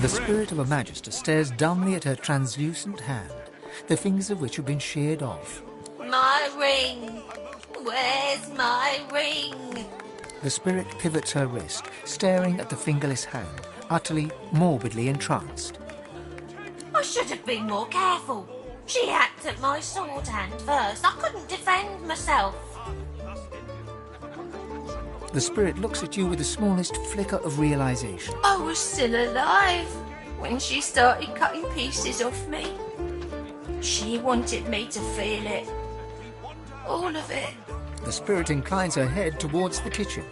The spirit of a magister stares dumbly at her translucent hand, the fingers of which have been sheared off. My ring! Where's my ring? The spirit pivots her wrist, staring at the fingerless hand, utterly, morbidly entranced. I should have been more careful. She hacked at my sword hand first. I couldn't defend myself. The spirit looks at you with the smallest flicker of realization. I was still alive when she started cutting pieces off me. She wanted me to feel it. All of it. The spirit inclines her head towards the kitchen.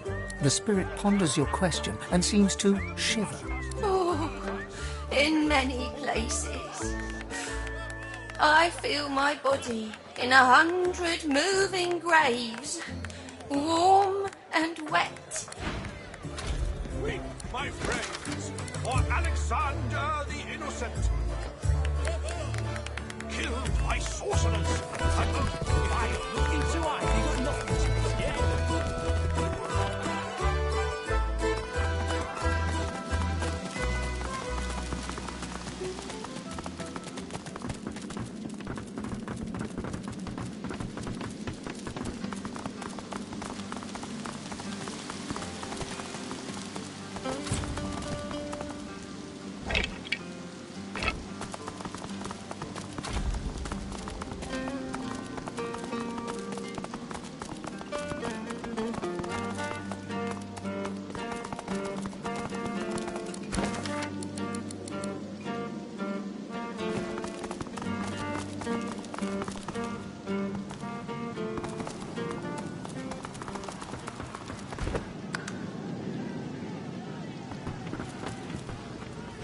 The spirit ponders your question and seems to shiver. Oh, in many places. I feel my body in 100 moving graves, warm and wet. Weep, my friends, for Alexander the Innocent. Killed by sorcerers. I look into eye, you got nothing to yeah.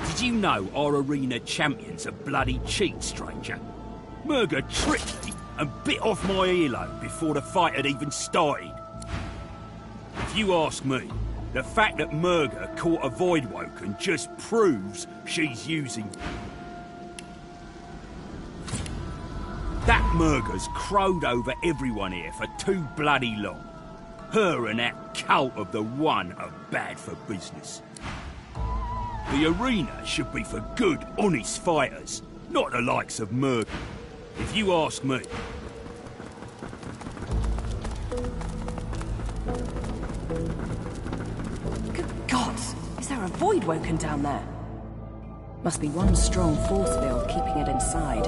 Did you know our arena champion's a bloody cheat, stranger? Murga tricked me and bit off my earlobe before the fight had even started. If you ask me, the fact that Murga caught a Voidwoken just proves she's using... That Murga's crowed over everyone here for too bloody long. Her and that cult of the One are bad for business. The arena should be for good, honest fighters, not the likes of Murga. If you ask me. Good gods! Is there a Voidwoken down there? Must be one strong force field keeping it inside.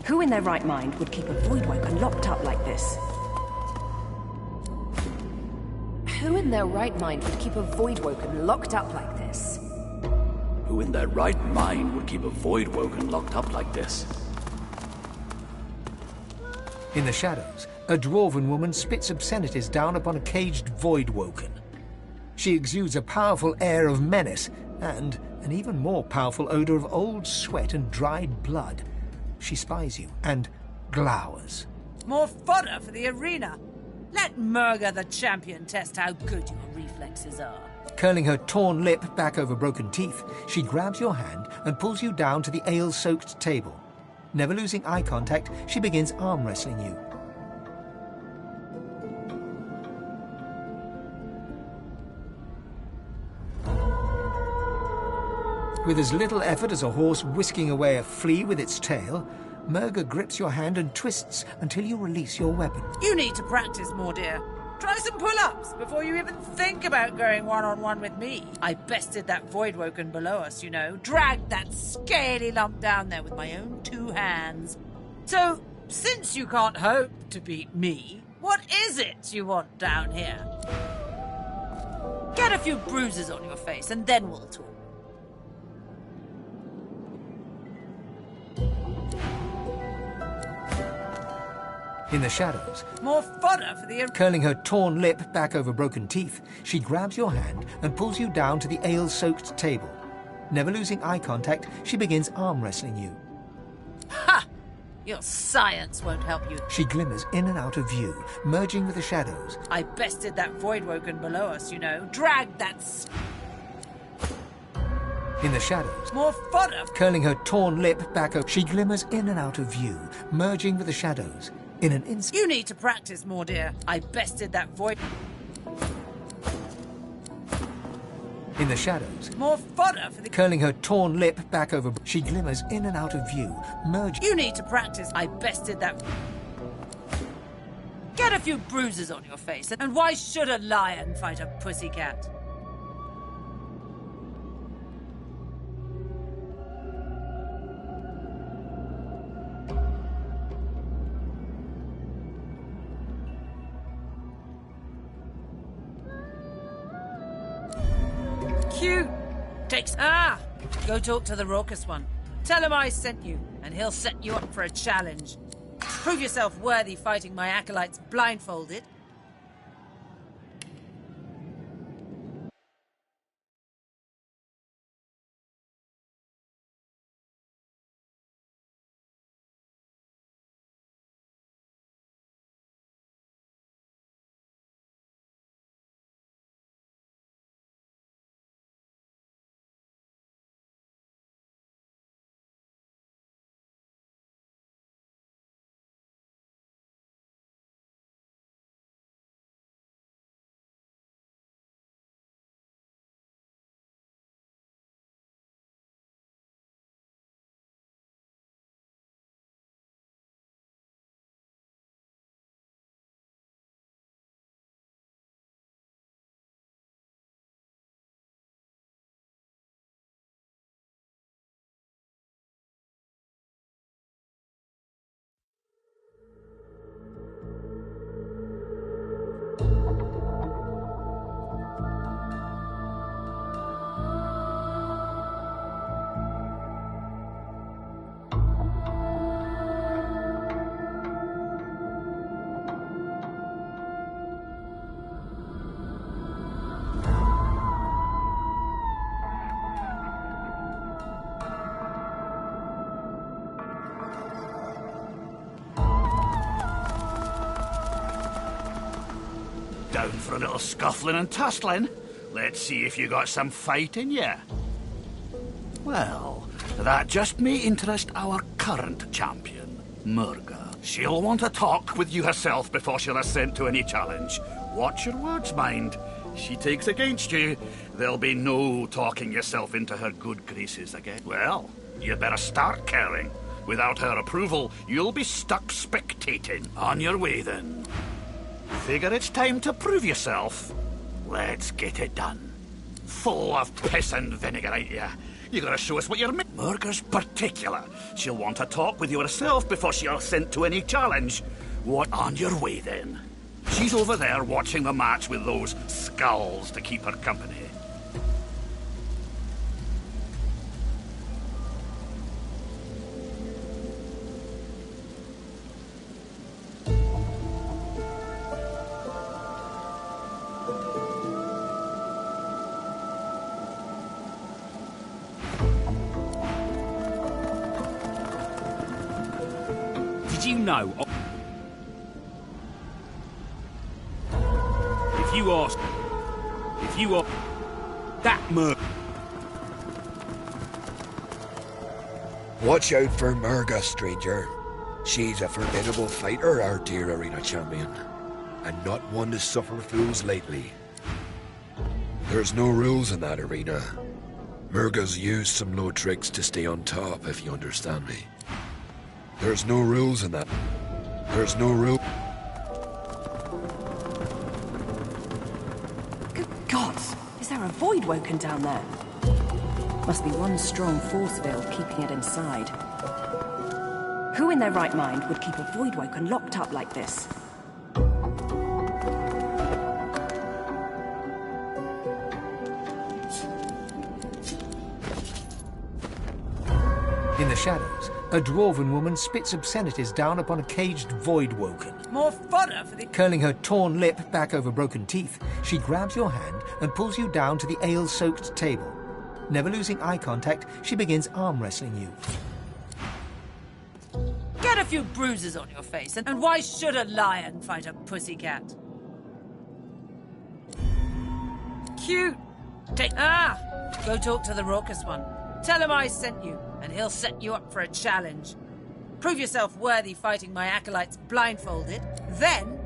Who in their right mind would keep a Voidwoken locked up like this? Who in their right mind would keep a Voidwoken locked up like this? Who in their right mind would keep a Voidwoken locked up like this? In the shadows, a dwarven woman spits obscenities down upon a caged Voidwoken. She exudes a powerful air of menace and an even more powerful odor of old sweat and dried blood. She spies you and glowers. More fodder for the arena. Let Murga the champion test how good your reflexes are. Curling her torn lip back over broken teeth, she grabs your hand and pulls you down to the ale-soaked table. Never losing eye contact, she begins arm wrestling you. With as little effort as a horse whisking away a flea with its tail, Murga grips your hand and twists until you release your weapon. You need to practice more, dear. Try some pull-ups before you even think about going one-on-one with me. I bested that Voidwoken below us, you know. Dragged that scaly lump down there with my own 2 hands. So, since you can't hope to beat me, what is it you want down here? Get a few bruises on your face and then we'll talk. In the shadows, more fodder for the... Curling her torn lip back over broken teeth, she grabs your hand and pulls you down to the ale-soaked table. Never losing eye contact, she begins arm wrestling you. Ha! Your science won't help you. She glimmers in and out of view, merging with the shadows. I bested that Voidwoken below us, you know. Dragged that... In the shadows, more fodder. Curling her torn lip back over, she glimmers in and out of view, merging with the shadows. In an instant... You need to practice more, dear. I bested that void... In the shadows, More fodder for the... curling her torn lip back over, she glimmers in and out of view, merging. You need to practice. I bested that... Get a few bruises on your face. And why should a lion fight a pussycat? Cute. Takes... Go talk to the raucous one. Tell him I sent you, and he'll set you up for a challenge. Prove yourself worthy fighting my acolytes blindfolded. Down for a little scuffling and tussling? Let's see if you got some fight in ya. Well, that just may interest our current champion, Murga. She'll want to talk with you herself before she'll assent to any challenge. Watch your words, mind. She takes against you, there'll be no talking yourself into her good graces again. Well, you better start caring. Without her approval, you'll be stuck spectating. On your way, then. Figure it's time to prove yourself. Let's get it done. Full of piss and vinegar, ain't ya? You gotta show us what you're... Murga's particular. She'll want to talk with you herself before she'll assent to any challenge. What? On your way, then. She's over there watching the match with those skulls to keep her company. Did you know? If you are that Murga. Watch out for Murga, stranger. She's a formidable fighter, our dear arena champion, and not one to suffer fools lately. There's no rules in that arena. Murga's used some low tricks to stay on top, if you understand me. There's no rules in that. There's no rule. Good gods! Is there a void woken down there? Must be one strong force field keeping it inside. Who in their right mind would keep a void woken locked up like this? In the shadows, a dwarven woman spits obscenities down upon a caged void woken. More fodder for the... Curling her torn lip back over broken teeth, she grabs your hand and pulls you down to the ale-soaked table. Never losing eye contact, she begins arm wrestling you. Get a few bruises on your face. And why should a lion fight a pussycat? Cute. Take... Go talk to the raucous one. Tell him I sent you, and he'll set you up for a challenge. Prove yourself worthy fighting my acolytes blindfolded. Then...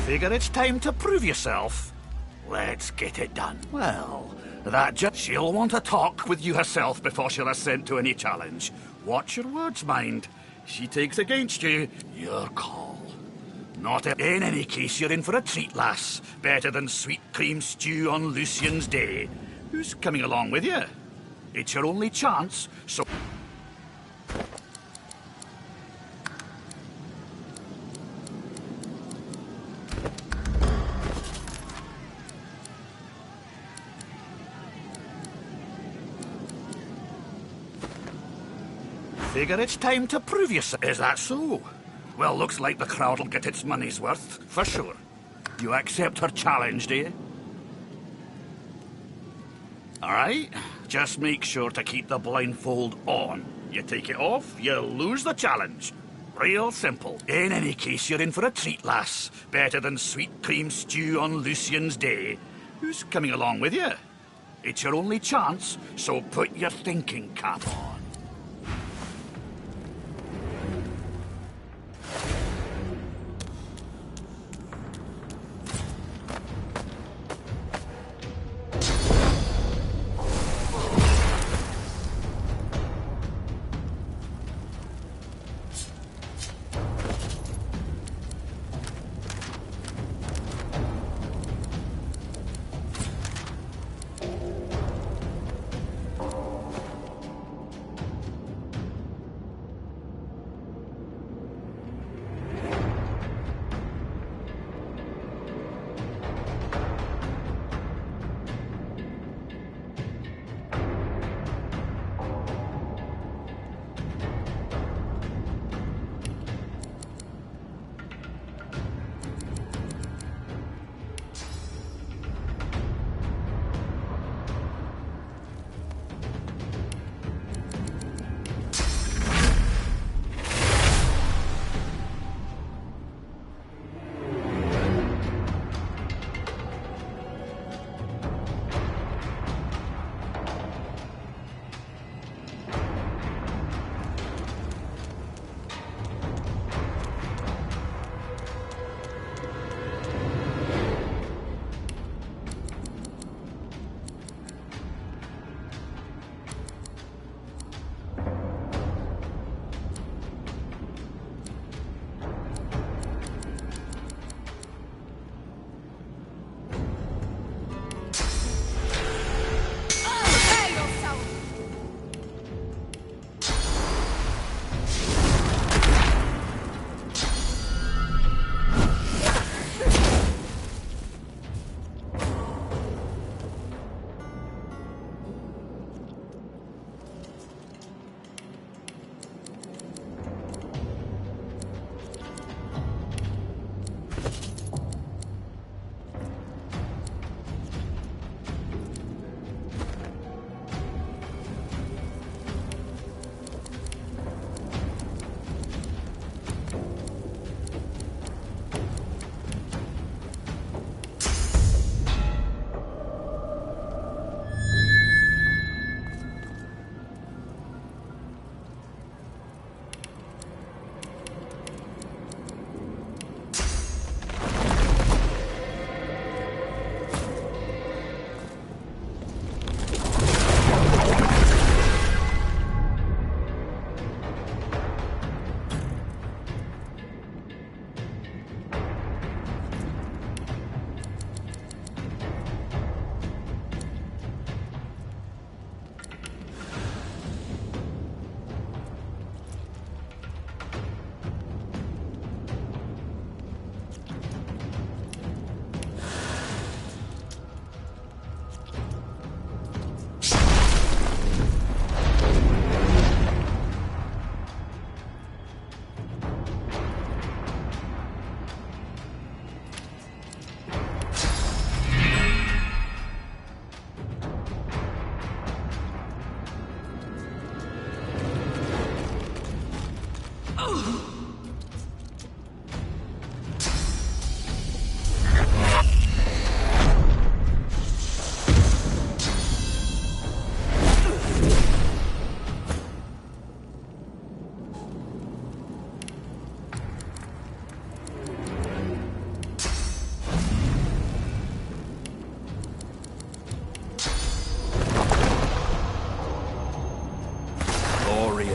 Figure it's time to prove yourself? Let's get it done. Well, she'll want to talk with you herself before she'll assent to any challenge. Watch your words, mind. She takes against you, your call. Not in any case, you're in for a treat, lass. Better than sweet cream stew on Lucian's Day. Who's coming along with you? It's your only chance, so... Figure it's time to prove yourself. Is that so? Well, looks like the crowd'll get its money's worth, for sure. You accept her challenge, do you? Alright, just make sure to keep the blindfold on. You take it off, you lose the challenge. Real simple. In any case, you're in for a treat, lass. Better than sweet cream stew on Lucian's Day. Who's coming along with you? It's your only chance, so put your thinking cap on.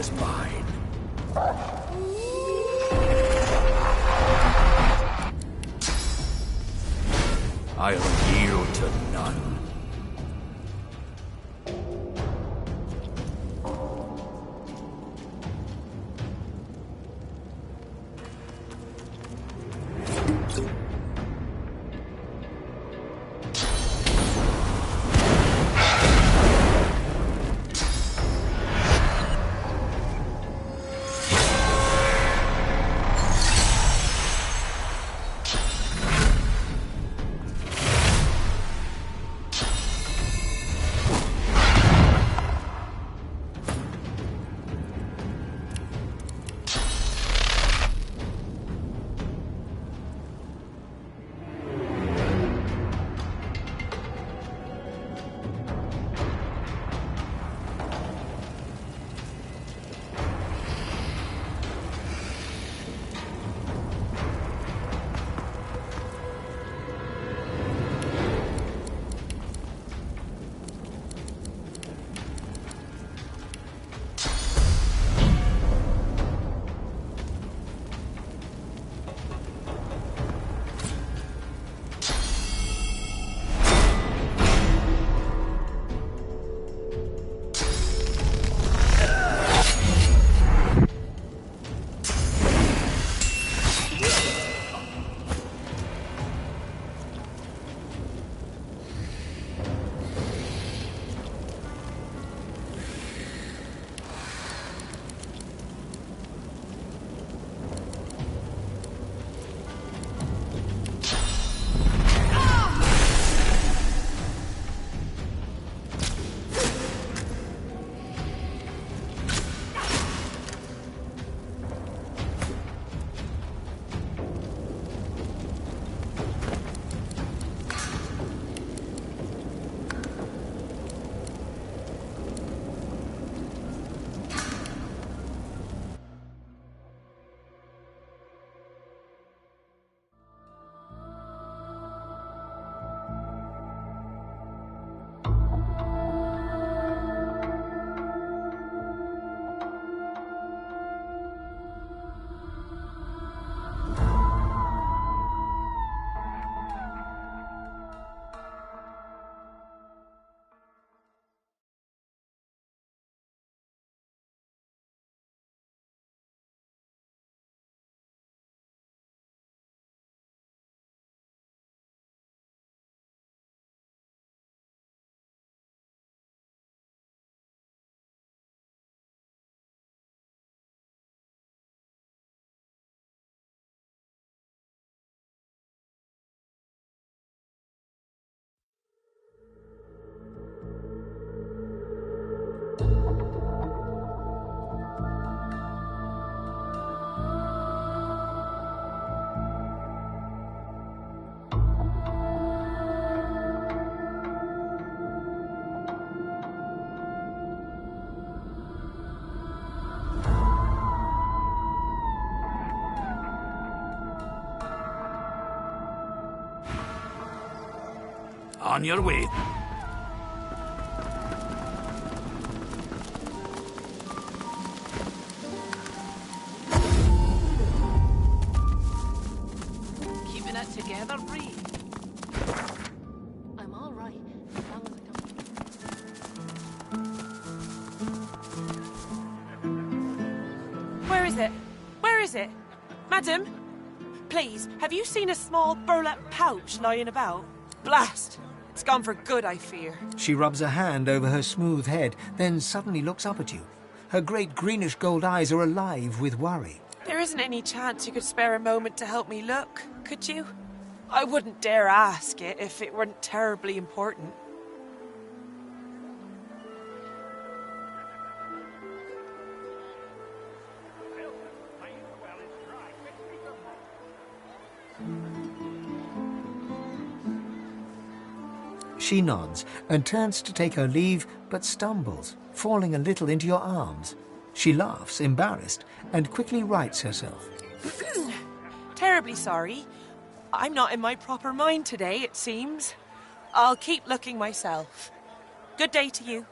is mine. I'll yield to none. On your way. Keeping it together, Bree. I'm all right, as long as I don't... Where is it? Where is it? Madam? Please, have you seen a small burlap pouch lying about? Blast! It's gone for good, I fear. She rubs a hand over her smooth head, then suddenly looks up at you. Her great greenish gold eyes are alive with worry. There isn't any chance you could spare a moment to help me look, could you? I wouldn't dare ask it if it weren't terribly important. She nods and turns to take her leave, but stumbles, falling a little into your arms. She laughs, embarrassed, and quickly rights herself. Terribly sorry. I'm not in my proper mind today, it seems. I'll keep looking myself. Good day to you.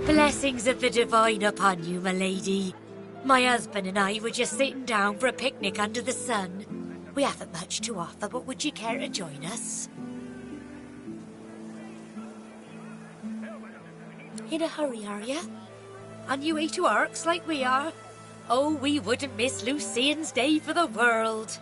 Blessings of the divine upon you, my lady. My husband and I were just sitting down for a picnic under the sun. We haven't much to offer, but would you care to join us? In a hurry, are you? On your way to Arks like we are? Oh, we wouldn't miss Lucian's Day for the world.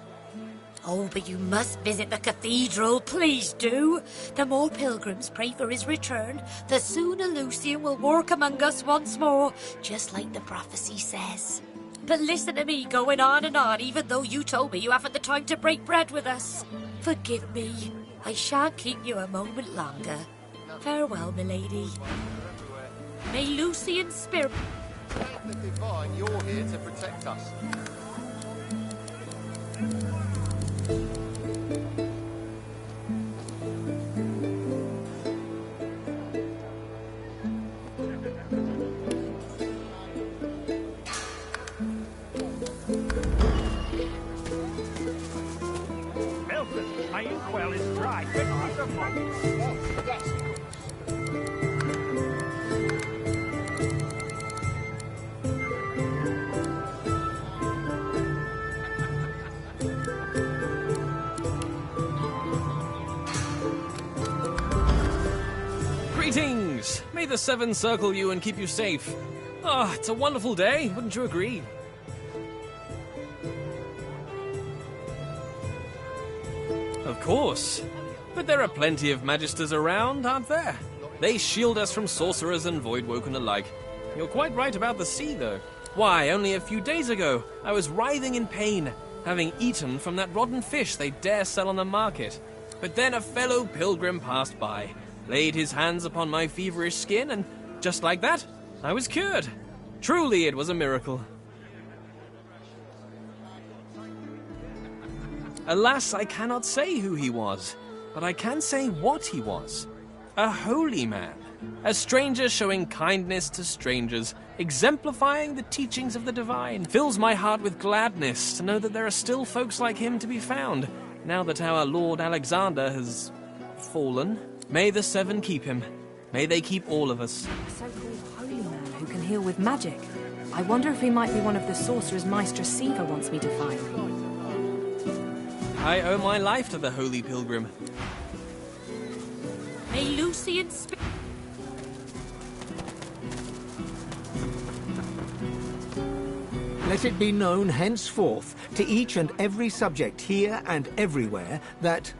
Oh, but you must visit the cathedral, please do. The more pilgrims pray for his return, the sooner Lucian will walk among us once more, just like the prophecy says. But listen to me going on and on, even though you told me you haven't the time to break bread with us. Forgive me. I shan't keep you a moment longer. Farewell, milady. May Lucian's spirit... Thank the divine you're here to protect us. Milton, my inkwell is dry. Fix me some more. Yes. Greetings! May the Seven circle you and keep you safe. Ah, it's a wonderful day, wouldn't you agree? Of course. But there are plenty of magisters around, aren't there? They shield us from sorcerers and voidwoken alike. You're quite right about the sea, though. Why, only a few days ago, I was writhing in pain, having eaten from that rotten fish they dare sell on the market. But then a fellow pilgrim passed by, laid his hands upon my feverish skin, and just like that, I was cured. Truly, it was a miracle. Alas, I cannot say who he was, but I can say what he was. A holy man. A stranger showing kindness to strangers, exemplifying the teachings of the divine. Fills my heart with gladness to know that there are still folks like him to be found, now that our Lord Alexander has fallen. May the Seven keep him. May they keep all of us. A so-called holy man who can heal with magic. I wonder if he might be one of the sorcerers Maestra Siva wants me to find. I owe my life to the holy pilgrim. May Lucian's spirit... Let it be known henceforth to each and every subject here and everywhere that,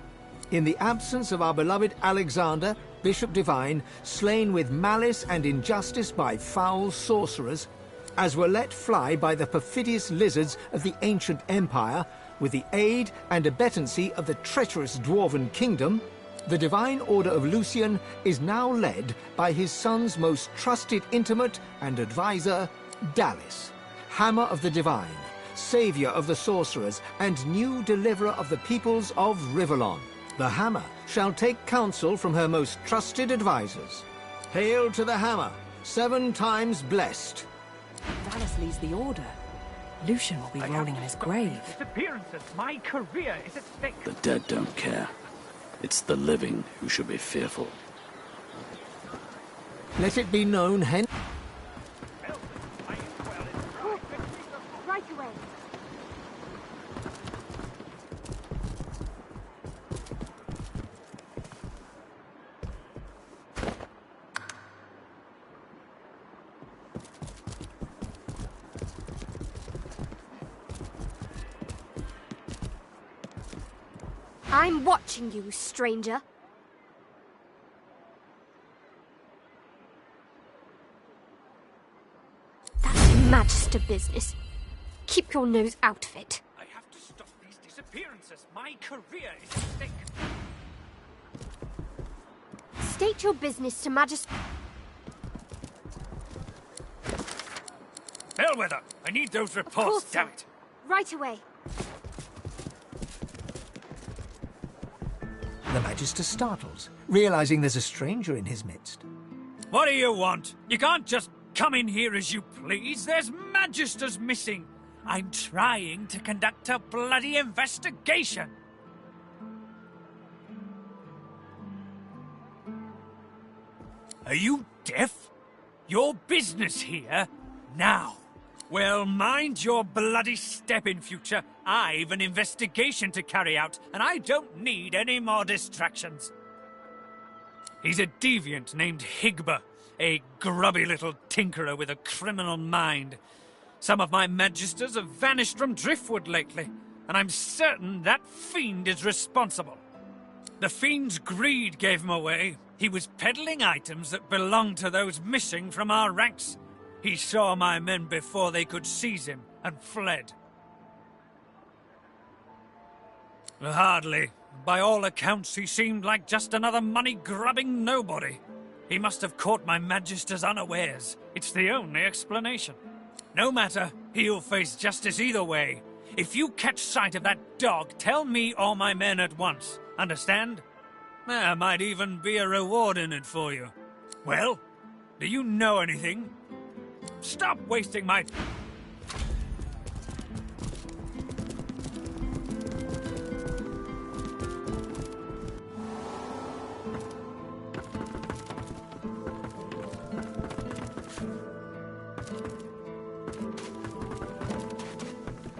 in the absence of our beloved Alexander, Bishop Divine, slain with malice and injustice by foul sorcerers, as were let fly by the perfidious lizards of the ancient empire, with the aid and abettancy of the treacherous dwarven kingdom, the divine order of Lucian is now led by his son's most trusted intimate and advisor, Dallis, Hammer of the Divine, Saviour of the Sorcerers, and new deliverer of the peoples of Rivellon. The Hammer shall take counsel from her most trusted advisors. Hail to the Hammer, 7 times blessed. Dallas leads the order. Lucian will be rolling in his grave. Disappearances. My career is at stake. The dead don't care. It's the living who should be fearful. Let it be known hence... Right away. I'm watching you, stranger. That's Magister business. Keep your nose out of it. I have to stop these disappearances. My career is at stake. State your business to Magister. Bellwether, I need those reports, damn it. Right away. The Magister startles, realizing there's a stranger in his midst. What do you want? You can't just come in here as you please. There's Magisters missing. I'm trying to conduct a bloody investigation. Are you deaf? Your business here? Now. Well, mind your bloody step in future. I've an investigation to carry out, and I don't need any more distractions. He's a deviant named Higba, a grubby little tinkerer with a criminal mind. Some of my Magisters have vanished from Driftwood lately, and I'm certain that fiend is responsible. The fiend's greed gave him away. He was peddling items that belonged to those missing from our ranks. He saw my men before they could seize him, and fled. Hardly. By all accounts, he seemed like just another money-grubbing nobody. He must have caught my Magisters unawares. It's the only explanation. No matter, he'll face justice either way. If you catch sight of that dog, tell me or my men at once. Understand? There might even be a reward in it for you. Well, do you know anything? Stop wasting my...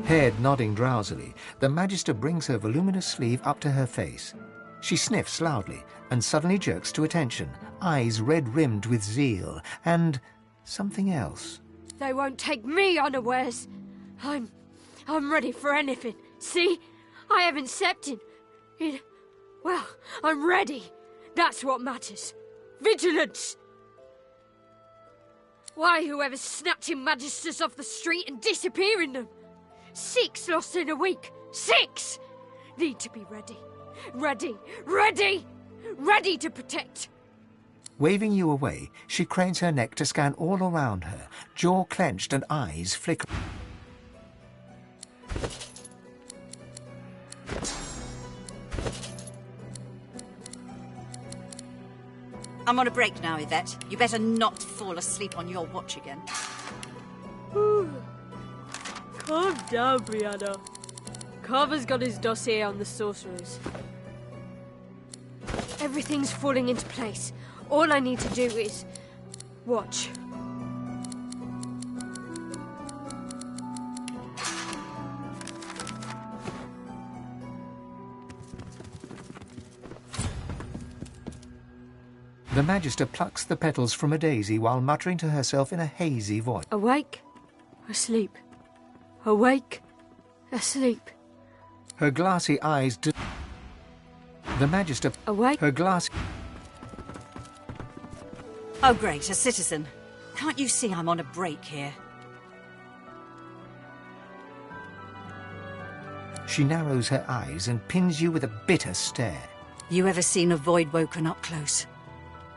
Head nodding drowsily, the Magister brings her voluminous sleeve up to her face. She sniffs loudly and suddenly jerks to attention, eyes red-rimmed with zeal, and something else. They won't take me unawares. I'm ready for anything. See? I haven't stepped in... Well, I'm ready. That's what matters. Vigilance! Why whoever's snatching Magisters off the street and disappearing them? 6 lost in a week. 6! Need to be ready. Ready! Ready! Ready to protect! Waving you away, she cranes her neck to scan all around her, jaw clenched and eyes flickering. I'm on a break now, Yvette. You better not fall asleep on your watch again. Calm down, Brianna. Carver's got his dossier on the sorcerers. Everything's falling into place. All I need to do is... watch. The Magister plucks the petals from a daisy while muttering to herself in a hazy voice. Awake, asleep. Awake, asleep. Her glassy eyes... The Magister... Awake. Her glass... Oh, great, a citizen. Can't you see I'm on a break here? She narrows her eyes and pins you with a bitter stare. You ever seen a void woken up close?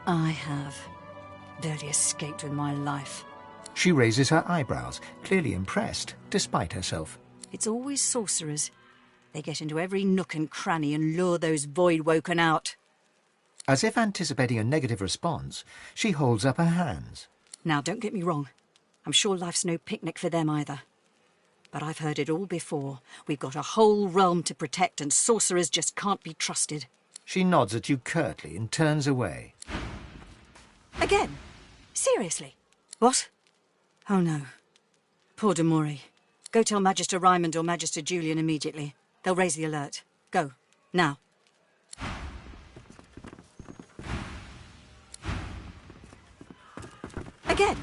I have. Barely escaped with my life. She raises her eyebrows, clearly impressed, despite herself. It's always sorcerers. They get into every nook and cranny and lure those void woken out. As if anticipating a negative response, she holds up her hands. Now, don't get me wrong. I'm sure life's no picnic for them either. But I've heard it all before. We've got a whole realm to protect and sorcerers just can't be trusted. She nods at you curtly and turns away. Again? Seriously? What? Oh no. Poor Demori. Go tell Magister Raymond or Magister Julian immediately. They'll raise the alert. Go. Now. Again?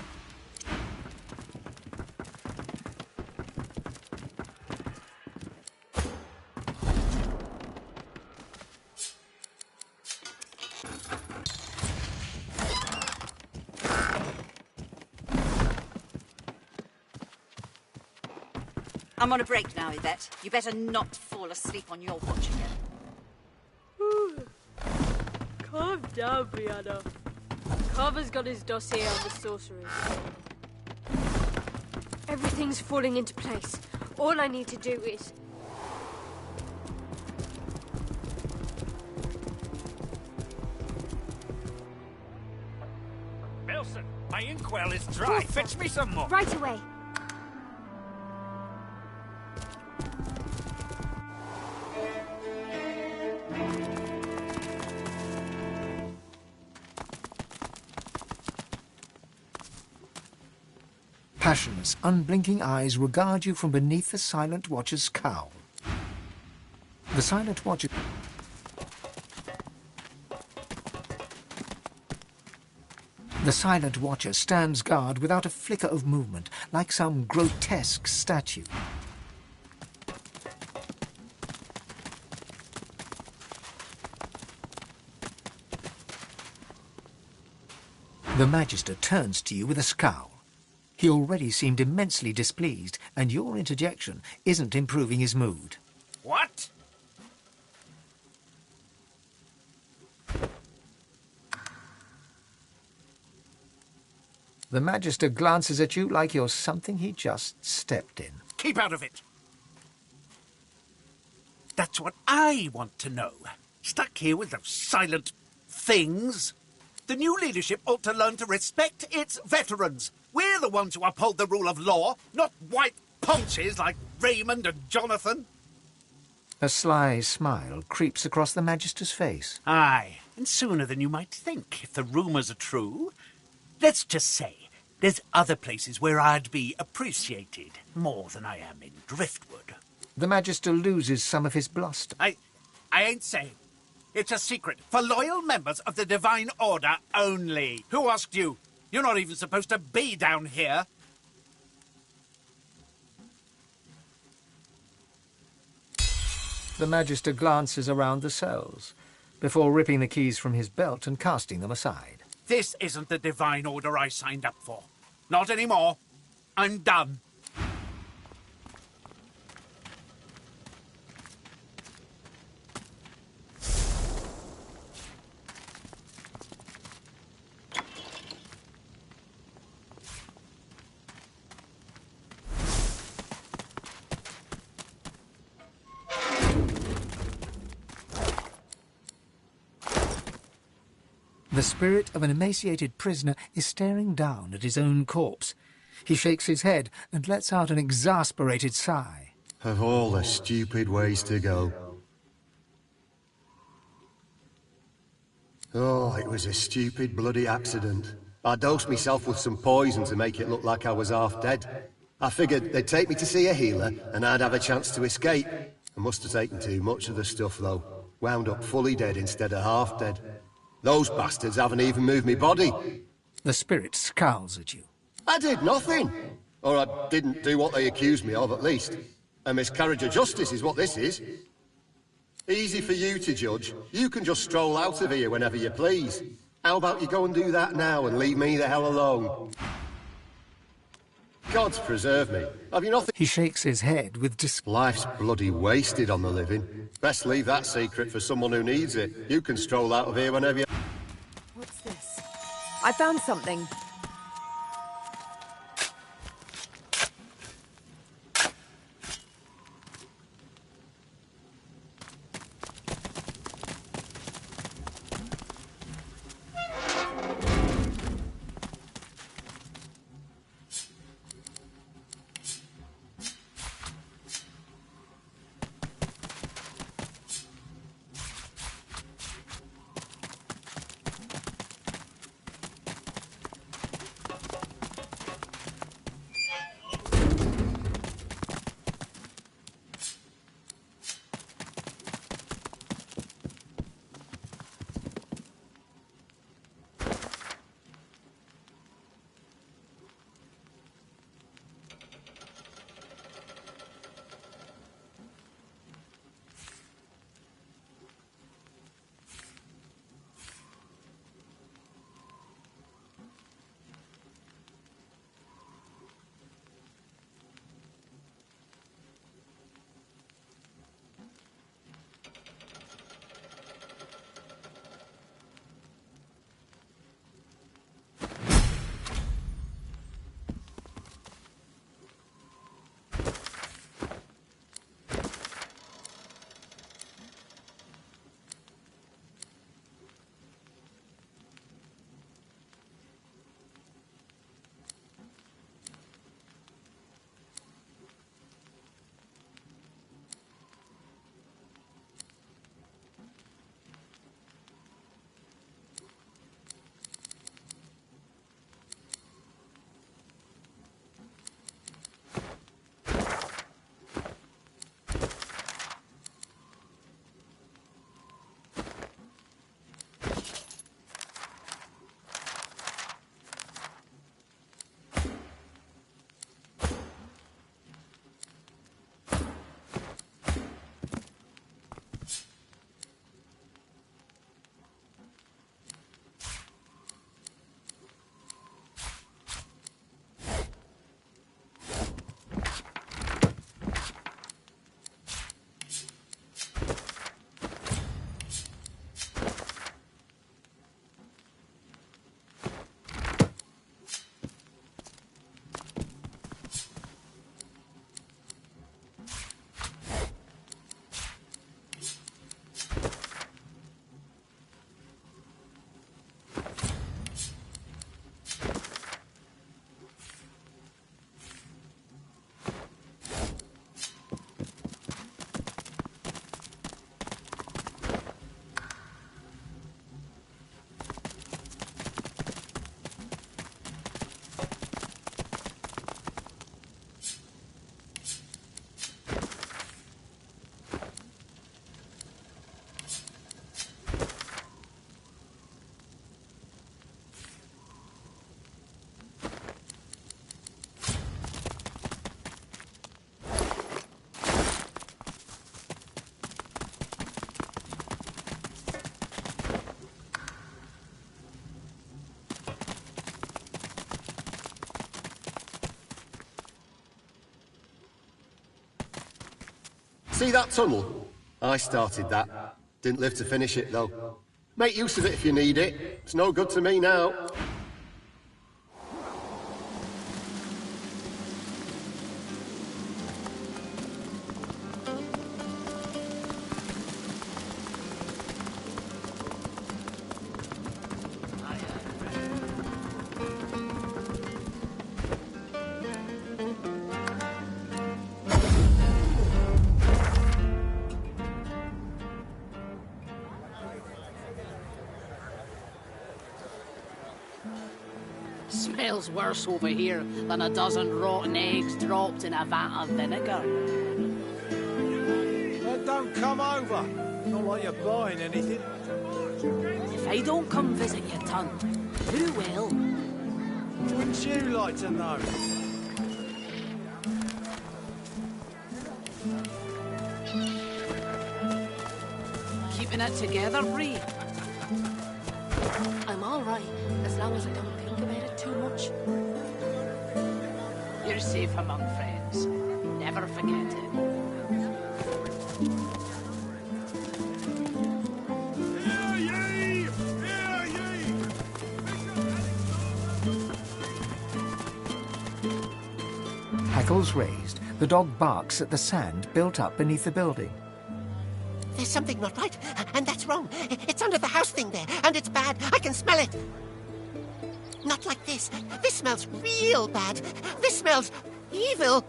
I'm on a break now, Yvette. You better not fall asleep on your watch again. Calm down, Brianna. Carver's got his dossier on the sorcerers. Everything's falling into place. All I need to do is... Wilson, my inkwell is dry. Fetch me some more. Right away. Passionless, unblinking eyes regard you from beneath the Silent Watcher's cowl. The Silent Watcher... The Silent Watcher stands guard without a flicker of movement, like some grotesque statue. The Magister turns to you with a scowl. He already seemed immensely displeased, and your interjection isn't improving his mood. What? The Magister glances at you like you're something he just stepped in. Keep out of it. That's what I want to know. Stuck here with those silent things. The new leadership ought to learn to respect its veterans. We're the ones who uphold the rule of law, not white ponches like Raymond and Jonathan. A sly smile creeps across the Magister's face. Aye, and sooner than you might think, if the rumours are true. Let's just say, there's other places where I'd be appreciated more than I am in Driftwood. The Magister loses some of his bluster. I ain't saying. It's a secret for loyal members of the Divine Order only. Who asked you? You're not even supposed to be down here. The Magister glances around the cells, before ripping the keys from his belt and casting them aside. This isn't the Divine Order I signed up for. Not anymore. I'm done. The spirit of an emaciated prisoner is staring down at his own corpse. He shakes his head and lets out an exasperated sigh. Of all the stupid ways to go. Oh, it was a stupid bloody accident. I dosed myself with some poison to make it look like I was half dead. I figured they'd take me to see a healer and I'd have a chance to escape. I must have taken too much of the stuff, though. Wound up fully dead instead of half dead. Those bastards haven't even moved me body. The spirit scowls at you. I did nothing. Or I didn't do what they accused me of, at least. A miscarriage of justice is what this is. Easy for you to judge. You can just stroll out of here whenever you please. How about you go and do that now and leave me the hell alone? God's preserve me. Have you nothing? He shakes his head with Life's bloody wasted on the living. Best leave that secret for someone who needs it. You can stroll out of here whenever you... What's this? I found something. see that tunnel? I started that. Didn't live to finish it, though. Make use of it if you need it. It's no good to me now. Smells worse over here than a dozen rotten eggs dropped in a vat of vinegar. Well, don't come over. Not like you're buying anything. If I don't come visit your ton, who will? Wouldn't you like to know? Keeping it together, Bree? I'm all right, as long as I don't think about it too much. You're safe among friends. Never forget it. Hackles raised, the dog barks at the sand built up beneath the building. There's something not right, and that's wrong. It's under the house thing there, and it's bad. I can smell it. Not like this. This smells real bad. This smells evil.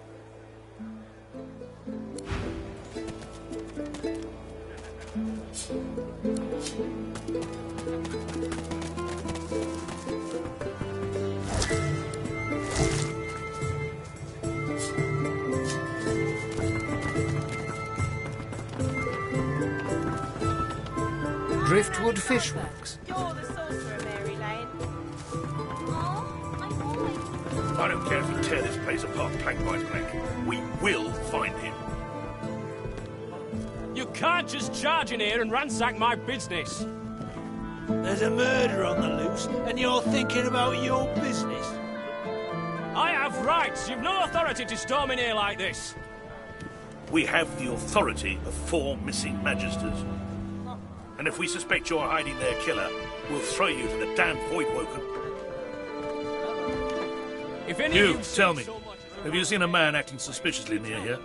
Driftwood Fishworks. You're the sorcerer, Mary Lane. I don't care if you tear this place apart plank by plank. We will find him. You can't just charge in here and ransack my business. There's a murder on the loose, and you're thinking about your business. I have rights. You've no authority to storm in here like this. We have the authority of 4 missing magisters. And if we suspect you're hiding their killer, we'll throw you to the damned Voidwoken. If any You, of you tell me, have you seen a man acting suspiciously near here?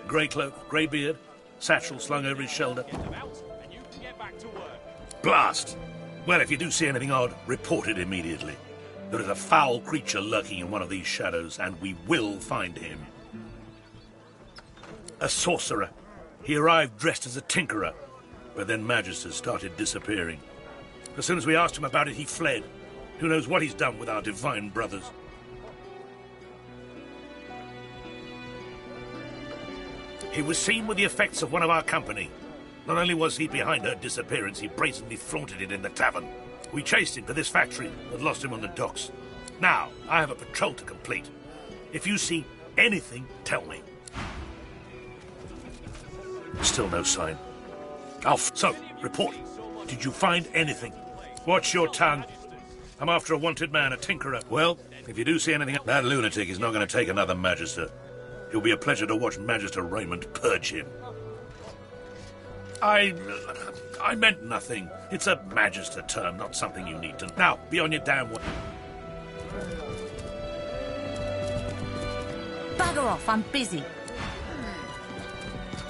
Grey cloak, grey beard, satchel slung over his shoulder. Blast! Well, if you do see anything odd, report it immediately. There is a foul creature lurking in one of these shadows, and we will find him. A sorcerer. He arrived dressed as a tinkerer, but then magisters started disappearing. As soon as we asked him about it, he fled. Who knows what he's done with our divine brothers? He was seen with the effects of one of our company. Not only was he behind her disappearance, he brazenly flaunted it in the tavern. We chased him to this factory, but lost him on the docks. Now, I have a patrol to complete. If you see anything, tell me. Still no sign. Alf, so, report. Did you find anything? Watch your tongue. I'm after a wanted man, a tinkerer. Well, if you do see anything, that lunatic is not going to take another magister. It'll be a pleasure to watch Magister Raymond purge him. I meant nothing. It's a magister term, not something you need to... Now, be on your damn way. Bugger off, I'm busy.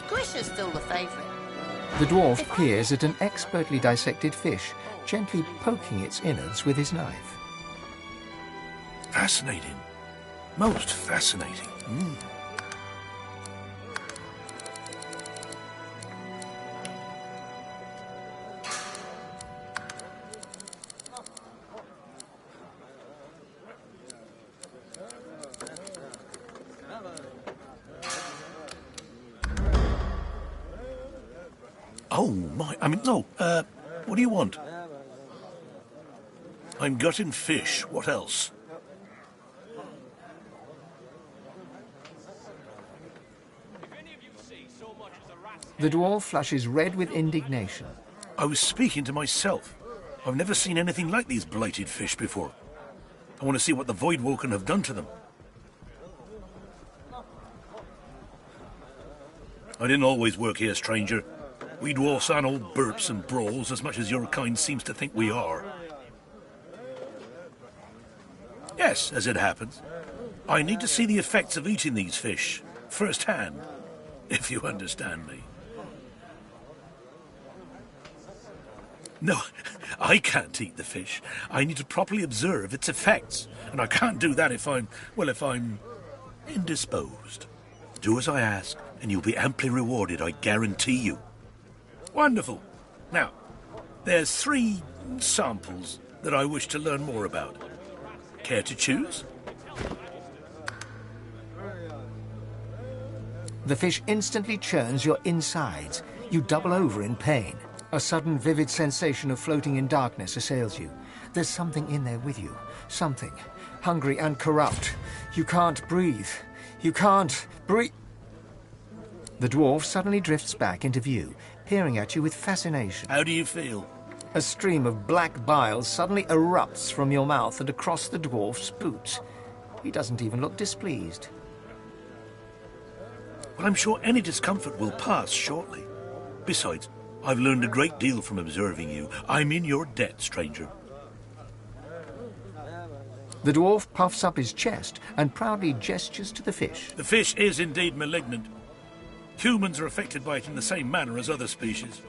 Squish is still the favourite. The dwarf peers at an expertly dissected fish, gently poking its innards with his knife. Fascinating. Most fascinating. Oh, my... no. What do you want? I'm gutting fish. What else? The dwarf flushes red with indignation. I was speaking to myself. I've never seen anything like these blighted fish before. I want to see what the Voidwoken have done to them. I didn't always work here, stranger. We dwarfs aren't all burps and brawls as much as your kind seems to think we are. Yes, as it happens. I need to see the effects of eating these fish, firsthand, if you understand me. No, I can't eat the fish. I need to properly observe its effects, and I can't do that if I'm indisposed. Do as I ask, and you'll be amply rewarded, I guarantee you. Wonderful. Now, there's 3 samples that I wish to learn more about. Care to choose? The fish instantly churns your insides. You double over in pain. A sudden vivid sensation of floating in darkness assails you. There's something in there with you. Something. Hungry and corrupt. You can't breathe. You can't breathe. The dwarf suddenly drifts back into view, peering at you with fascination. How do you feel? A stream of black bile suddenly erupts from your mouth and across the dwarf's boots. He doesn't even look displeased. Well, I'm sure any discomfort will pass shortly. Besides, I've learned a great deal from observing you. I'm in your debt, stranger. The dwarf puffs up his chest and proudly gestures to the fish. The fish is indeed malignant. Humans are affected by it in the same manner as other species.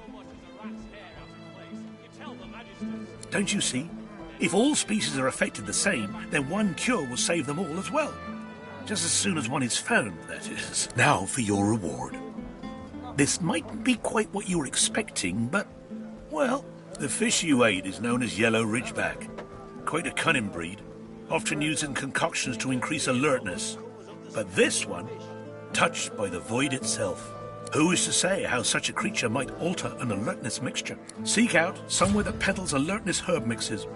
Don't you see? If all species are affected the same, then one cure will save them all as well. Just as soon as one is found, that is. Now for your reward. This mightn't be quite what you were expecting, but, well, the fish you ate is known as yellow ridgeback. Quite a cunning breed, often used in concoctions to increase alertness. But this one, touched by the void itself. Who is to say how such a creature might alter an alertness mixture? Seek out somewhere that peddles alertness herb mixes.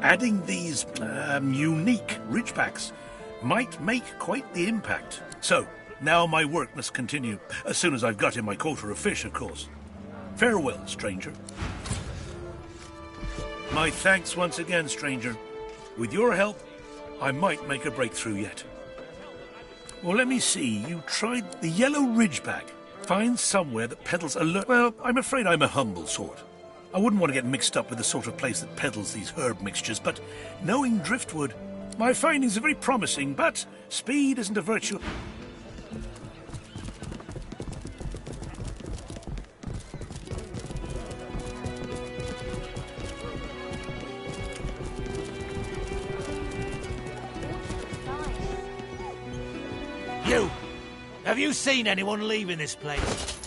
Adding these unique ridgebacks might make quite the impact. So, now my work must continue, as soon as I've got in my quota of fish, of course. Farewell, stranger. My thanks once again, stranger. With your help, I might make a breakthrough yet. Well, let me see. You tried the yellow ridgeback. Find somewhere that peddles alert... Well, I'm afraid I'm a humble sort. I wouldn't want to get mixed up with the sort of place that peddles these herb mixtures, but knowing Driftwood, my findings are very promising, but speed isn't a virtue. You! Have you seen anyone leaving this place?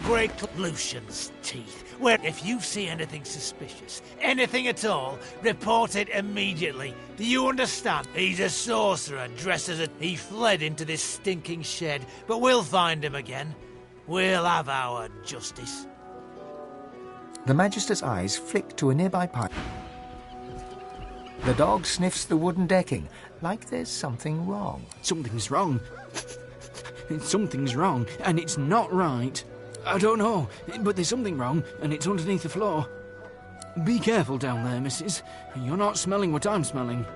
Great Lucian's teeth. Where if you see anything suspicious, anything at all, report it immediately. Do you understand? He's a sorcerer dressed as a... He fled into this stinking shed, but we'll find him again. We'll have our justice. The Magister's eyes flick to a nearby pipe. The dog sniffs the wooden decking, like there's something wrong. Something's wrong. Something's wrong, and it's not right. I don't know, but there's something wrong, and it's underneath the floor. Be careful down there, missus. You're not smelling what I'm smelling.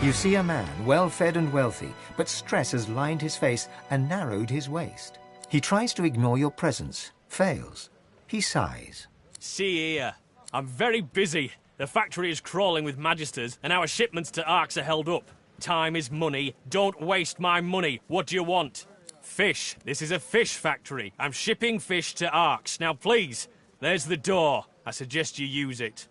You see a man, well-fed and wealthy, but stress has lined his face and narrowed his waist. He tries to ignore your presence, fails. He sighs. See here, I'm very busy. The factory is crawling with Magisters, and our shipments to Arks are held up. Time is money. Don't waste my money. What do you want? Fish. This is a fish factory. I'm shipping fish to Arks. Now, please, there's the door. I suggest you use it.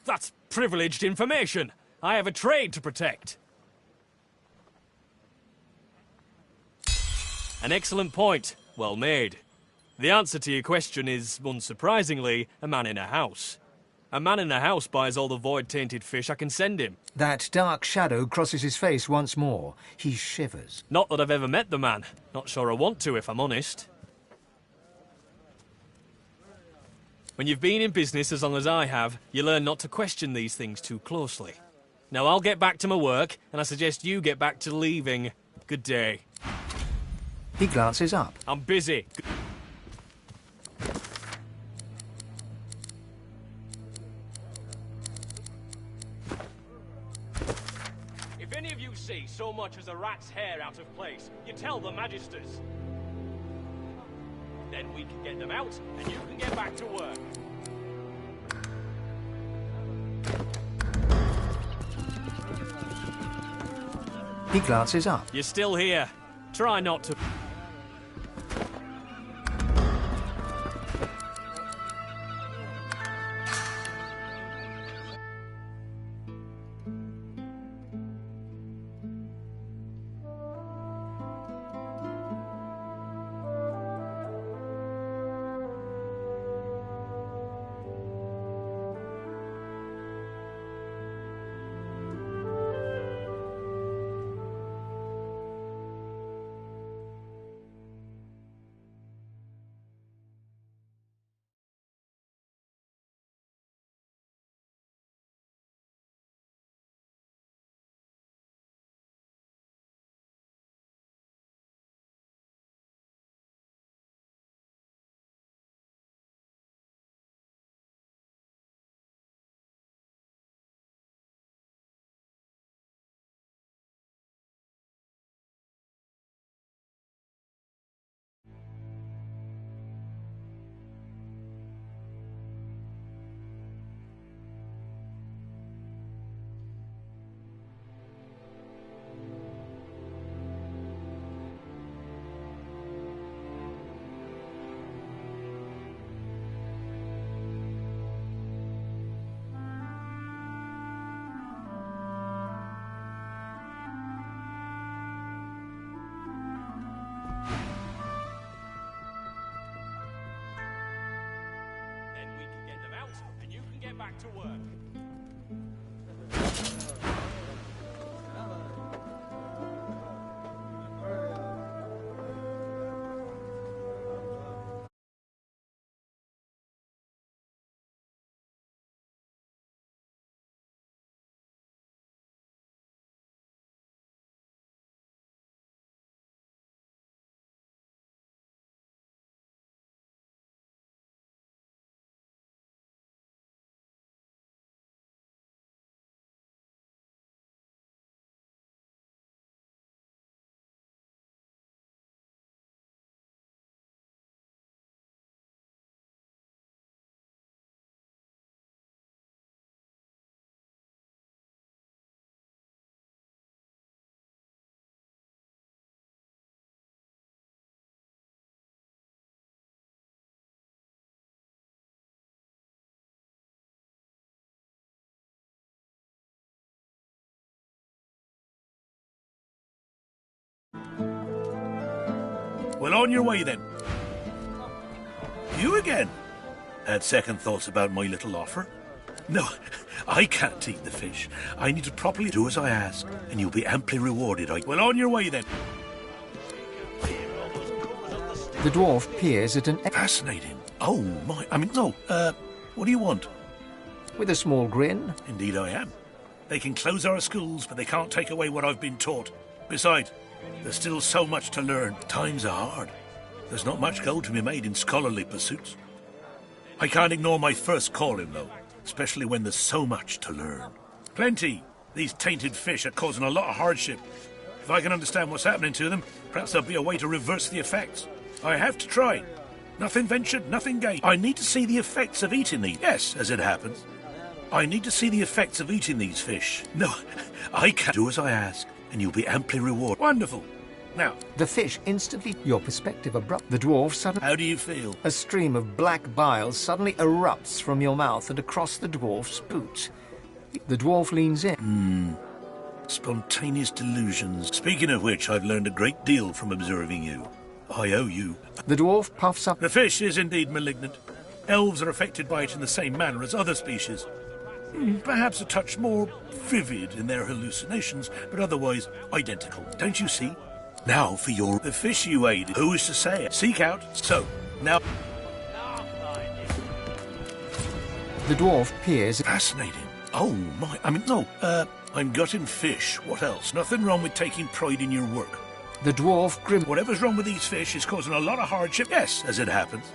That's privileged information. I have a trade to protect. An excellent point. Well made. The answer to your question is, unsurprisingly, a man in a house. A man in a house buys all the void-tainted fish I can send him. That dark shadow crosses his face once more. He shivers. Not that I've ever met the man. Not sure I want to, if I'm honest. When you've been in business as long as I have, you learn not to question these things too closely. Now I'll get back to my work, and I suggest you get back to leaving. Good day. He glances up. I'm busy. If any of you see so much as a rat's hair out of place, you tell the Magisters. Then we can get them out, and you can get back to work. He glances up. You're still here. Try not to... Back to work. Well, on your way then. You again? Had second thoughts about my little offer? No, I can't eat the fish. I need to properly do as I ask, and you'll be amply rewarded. Well, on your way then. The dwarf peers at an... Fascinating. Oh, my... what do you want? With a small grin. Indeed I am. They can close our schools, but they can't take away what I've been taught. Besides, there's still so much to learn. Times are hard. There's not much gold to be made in scholarly pursuits. I can't ignore my first calling, though, especially when there's so much to learn. Plenty. These tainted fish are causing a lot of hardship. If I can understand what's happening to them, perhaps there'll be a way to reverse the effects. I have to try. Nothing ventured, nothing gained. I need to see the effects of eating these. Yes, as it happens. I need to see the effects of eating these fish. No, I can't do as I ask, and you'll be amply rewarded. Wonderful. Now... The fish instantly... Your perspective abrupt. The dwarf suddenly... How do you feel? A stream of black bile suddenly erupts from your mouth and across the dwarf's boot. The dwarf leans in. Spontaneous delusions. Speaking of which, I've learned a great deal from observing you. I owe you. The dwarf puffs up. The fish is indeed malignant. Elves are affected by it in the same manner as other species. Perhaps a touch more vivid in their hallucinations, but otherwise identical. Don't you see? Now for your... The fish you ate, who is to say it? Seek out. So, now... The dwarf peers... Fascinating. Oh, my. I'm gutting fish. What else? Nothing wrong with taking pride in your work. The dwarf grim. Whatever's wrong with these fish is causing a lot of hardship. Yes, as it happens.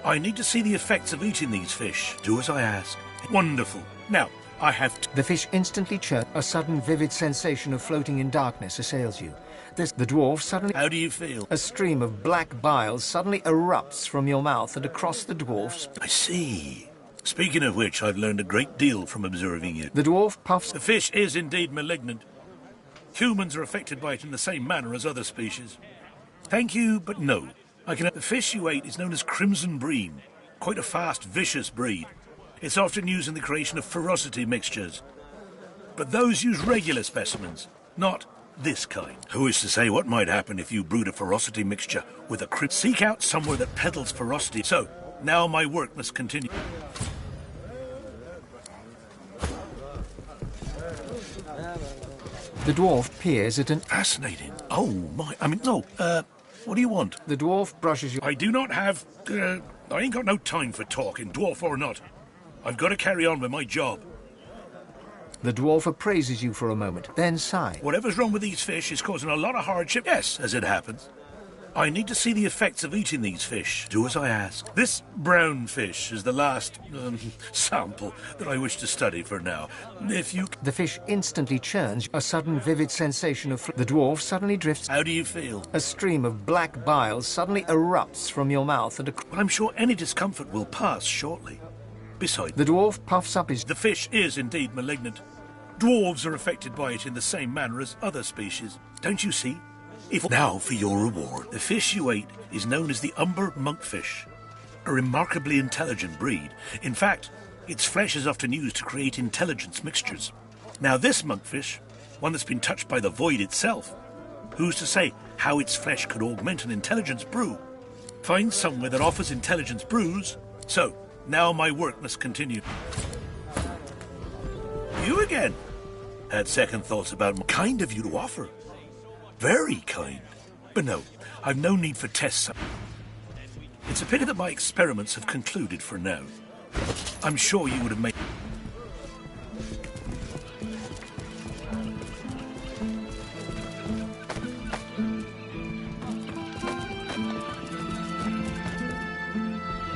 I need to see the effects of eating these fish. Do as I ask. Wonderful. Now, I have The fish instantly churn. A sudden vivid sensation of floating in darkness assails you. The dwarf suddenly... How do you feel? A stream of black bile suddenly erupts from your mouth and across the dwarf's... I see. Speaking of which, I've learned a great deal from observing you. The dwarf puffs... The fish is indeed malignant. Humans are affected by it in the same manner as other species. Thank you, but no. The fish you ate is known as crimson bream. Quite a fast, vicious breed. It's often used in the creation of ferocity mixtures. But those use regular specimens, not this kind. Who is to say what might happen if you brewed a ferocity mixture with a crimson? Seek out somewhere that peddles ferocity. So, now my work must continue. The dwarf peers at an... Fascinating. Oh, my... what do you want? The dwarf brushes you... I do not have... I ain't got no time for talking, dwarf or not. I've got to carry on with my job. The dwarf appraises you for a moment, then sighs. Whatever's wrong with these fish is causing a lot of hardship. Yes, as it happens. I need to see the effects of eating these fish. Do as I ask. This brown fish is the last sample that I wish to study for now. If you... The fish instantly churns. A sudden vivid sensation of... The dwarf suddenly drifts... How do you feel? A stream of black bile suddenly erupts from your mouth and... I'm sure any discomfort will pass shortly. Besides... The dwarf puffs up his... The fish is indeed malignant. Dwarves are affected by it in the same manner as other species. Don't you see? Now for your reward. The fish you ate is known as the umber monkfish, a remarkably intelligent breed. In fact, its flesh is often used to create intelligence mixtures. Now this monkfish, one that's been touched by the void itself, who's to say how its flesh could augment an intelligence brew? Find somewhere that offers intelligence brews. So, now my work must continue. You again? Had second thoughts about kind of you to offer. Very kind. But no, I've no need for tests. It's a pity that my experiments have concluded for now. I'm sure you would have made...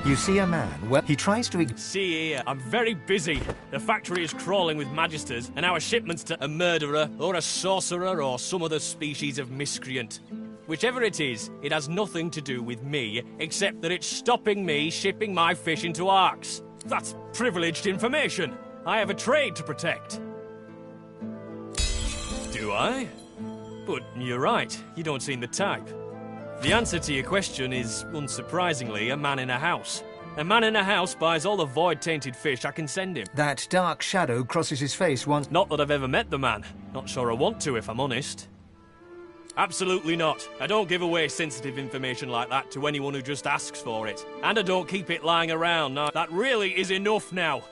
You see a man. Well, he tries to... See here, I'm very busy. The factory is crawling with magisters, and our shipments to a murderer, or a sorcerer, or some other species of miscreant. Whichever it is, it has nothing to do with me, except that it's stopping me shipping my fish into Arks. That's privileged information. I have a trade to protect. Do I? But you're right, you don't seem the type. The answer to your question is, unsurprisingly, a man in a house. A man in a house buys all the void-tainted fish I can send him. That dark shadow crosses his face once... Not that I've ever met the man. Not sure I want to, if I'm honest. Absolutely not. I don't give away sensitive information like that to anyone who just asks for it. And I don't keep it lying around. Now, that really is enough now.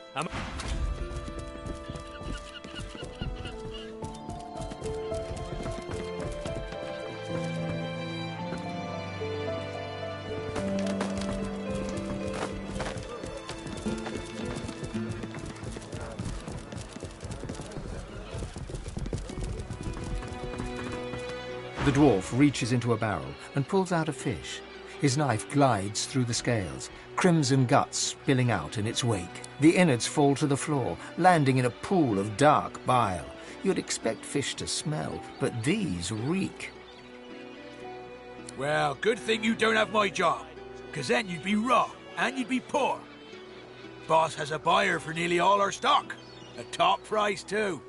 The dwarf reaches into a barrel and pulls out a fish. His knife glides through the scales, crimson guts spilling out in its wake. The innards fall to the floor, landing in a pool of dark bile. You'd expect fish to smell, but these reek. Well, good thing you don't have my job, because then you'd be raw, and you'd be poor. Boss has a buyer for nearly all our stock. A top price, too.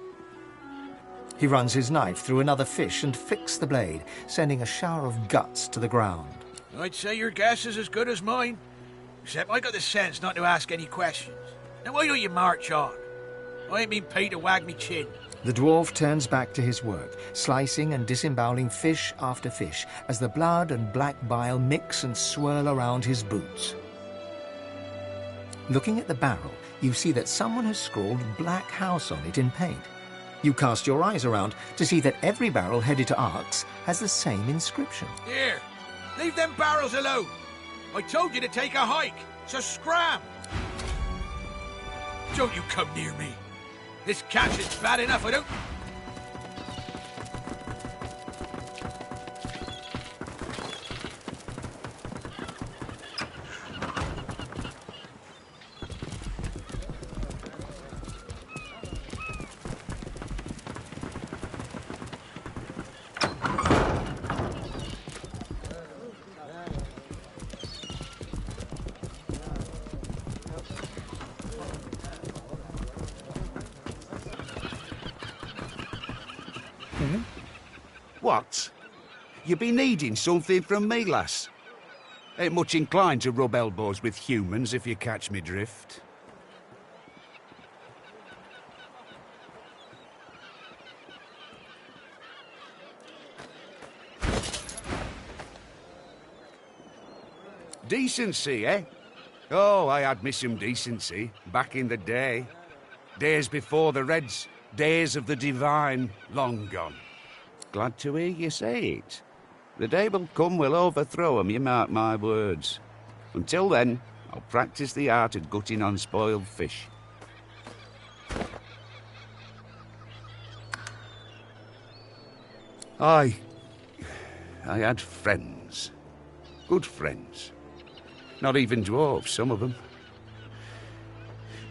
He runs his knife through another fish and flicks the blade, sending a shower of guts to the ground. I'd say your guess is as good as mine. Except I got the sense not to ask any questions. Now why don't you march on? I ain't been paid to wag me chin. The dwarf turns back to his work, slicing and disemboweling fish after fish, as the blood and black bile mix and swirl around his boots. Looking at the barrel, you see that someone has scrawled Black House on it in paint. You cast your eyes around to see that every barrel headed to Arks has the same inscription. Here, leave them barrels alone. I told you to take a hike, so scram. Don't you come near me. This catch is bad enough, I don't... What? You be needing something from me, lass? Ain't much inclined to rub elbows with humans, if you catch me drift. Decency, eh? Oh, I had me some decency, back in the day. Days before the Reds, days of the divine, long gone. Glad to hear you say it. The day will come we'll overthrow 'em, you mark my words. Until then, I'll practice the art of gutting unspoiled fish. I had friends. Good friends. Not even dwarves, some of them.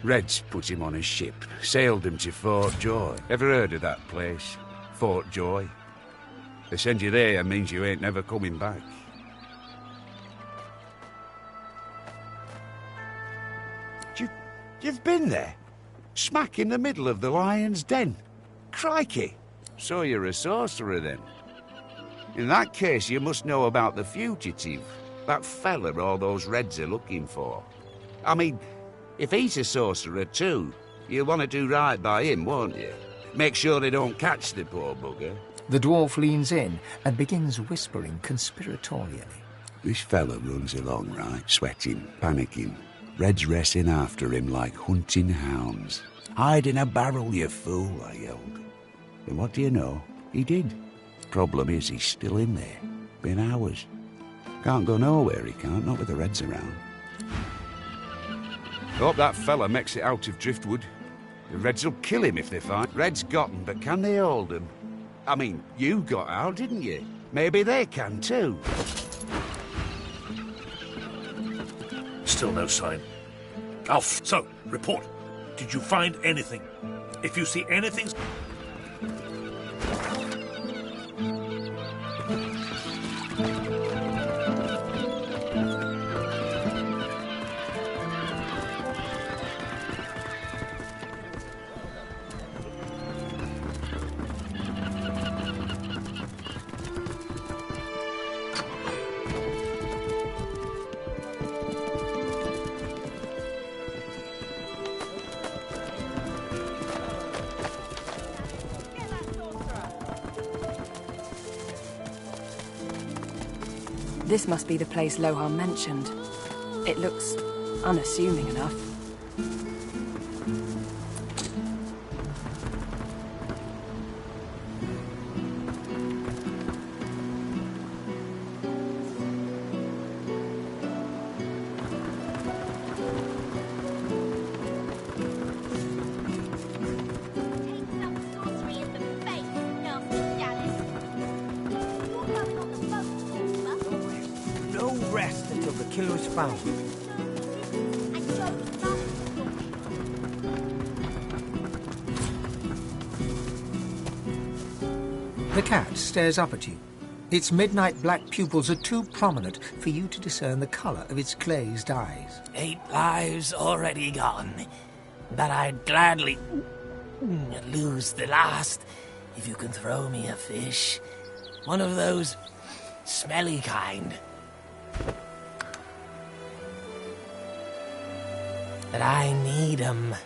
Reds put him on a ship, sailed him to Fort Joy. Ever heard of that place? Fort Joy? They send you there means you ain't never coming back. You've been there? Smack in the middle of the lion's den? Crikey! So you're a sorcerer then? In that case, you must know about the fugitive. That fella all those Reds are looking for. I mean, if he's a sorcerer too, you'll want to do right by him, won't you? Make sure they don't catch the poor bugger. The dwarf leans in and begins whispering conspiratorially. This fella runs along, right, sweating, panicking. Reds racing after him like hunting hounds. Hide in a barrel, you fool, I yelled. And what do you know? He did. Problem is, he's still in there. Been hours. Can't go nowhere, he can't, not with the Reds around. Hope that fella makes it out of Driftwood. The Reds will kill him if they find. Reds got him, but can they hold him? I mean, you got out, didn't you? Maybe they can too. Still no sign. Alf, so, report. Did you find anything? If you see anything... This must be the place Lohan mentioned. It looks unassuming enough. No rest until the killer is found. The cat stares up at you. Its midnight black pupils are too prominent for you to discern the colour of its glazed eyes. 8 lives already gone, but I'd gladly lose the last if you can throw me a fish. One of those smelly kind. But I need 'em.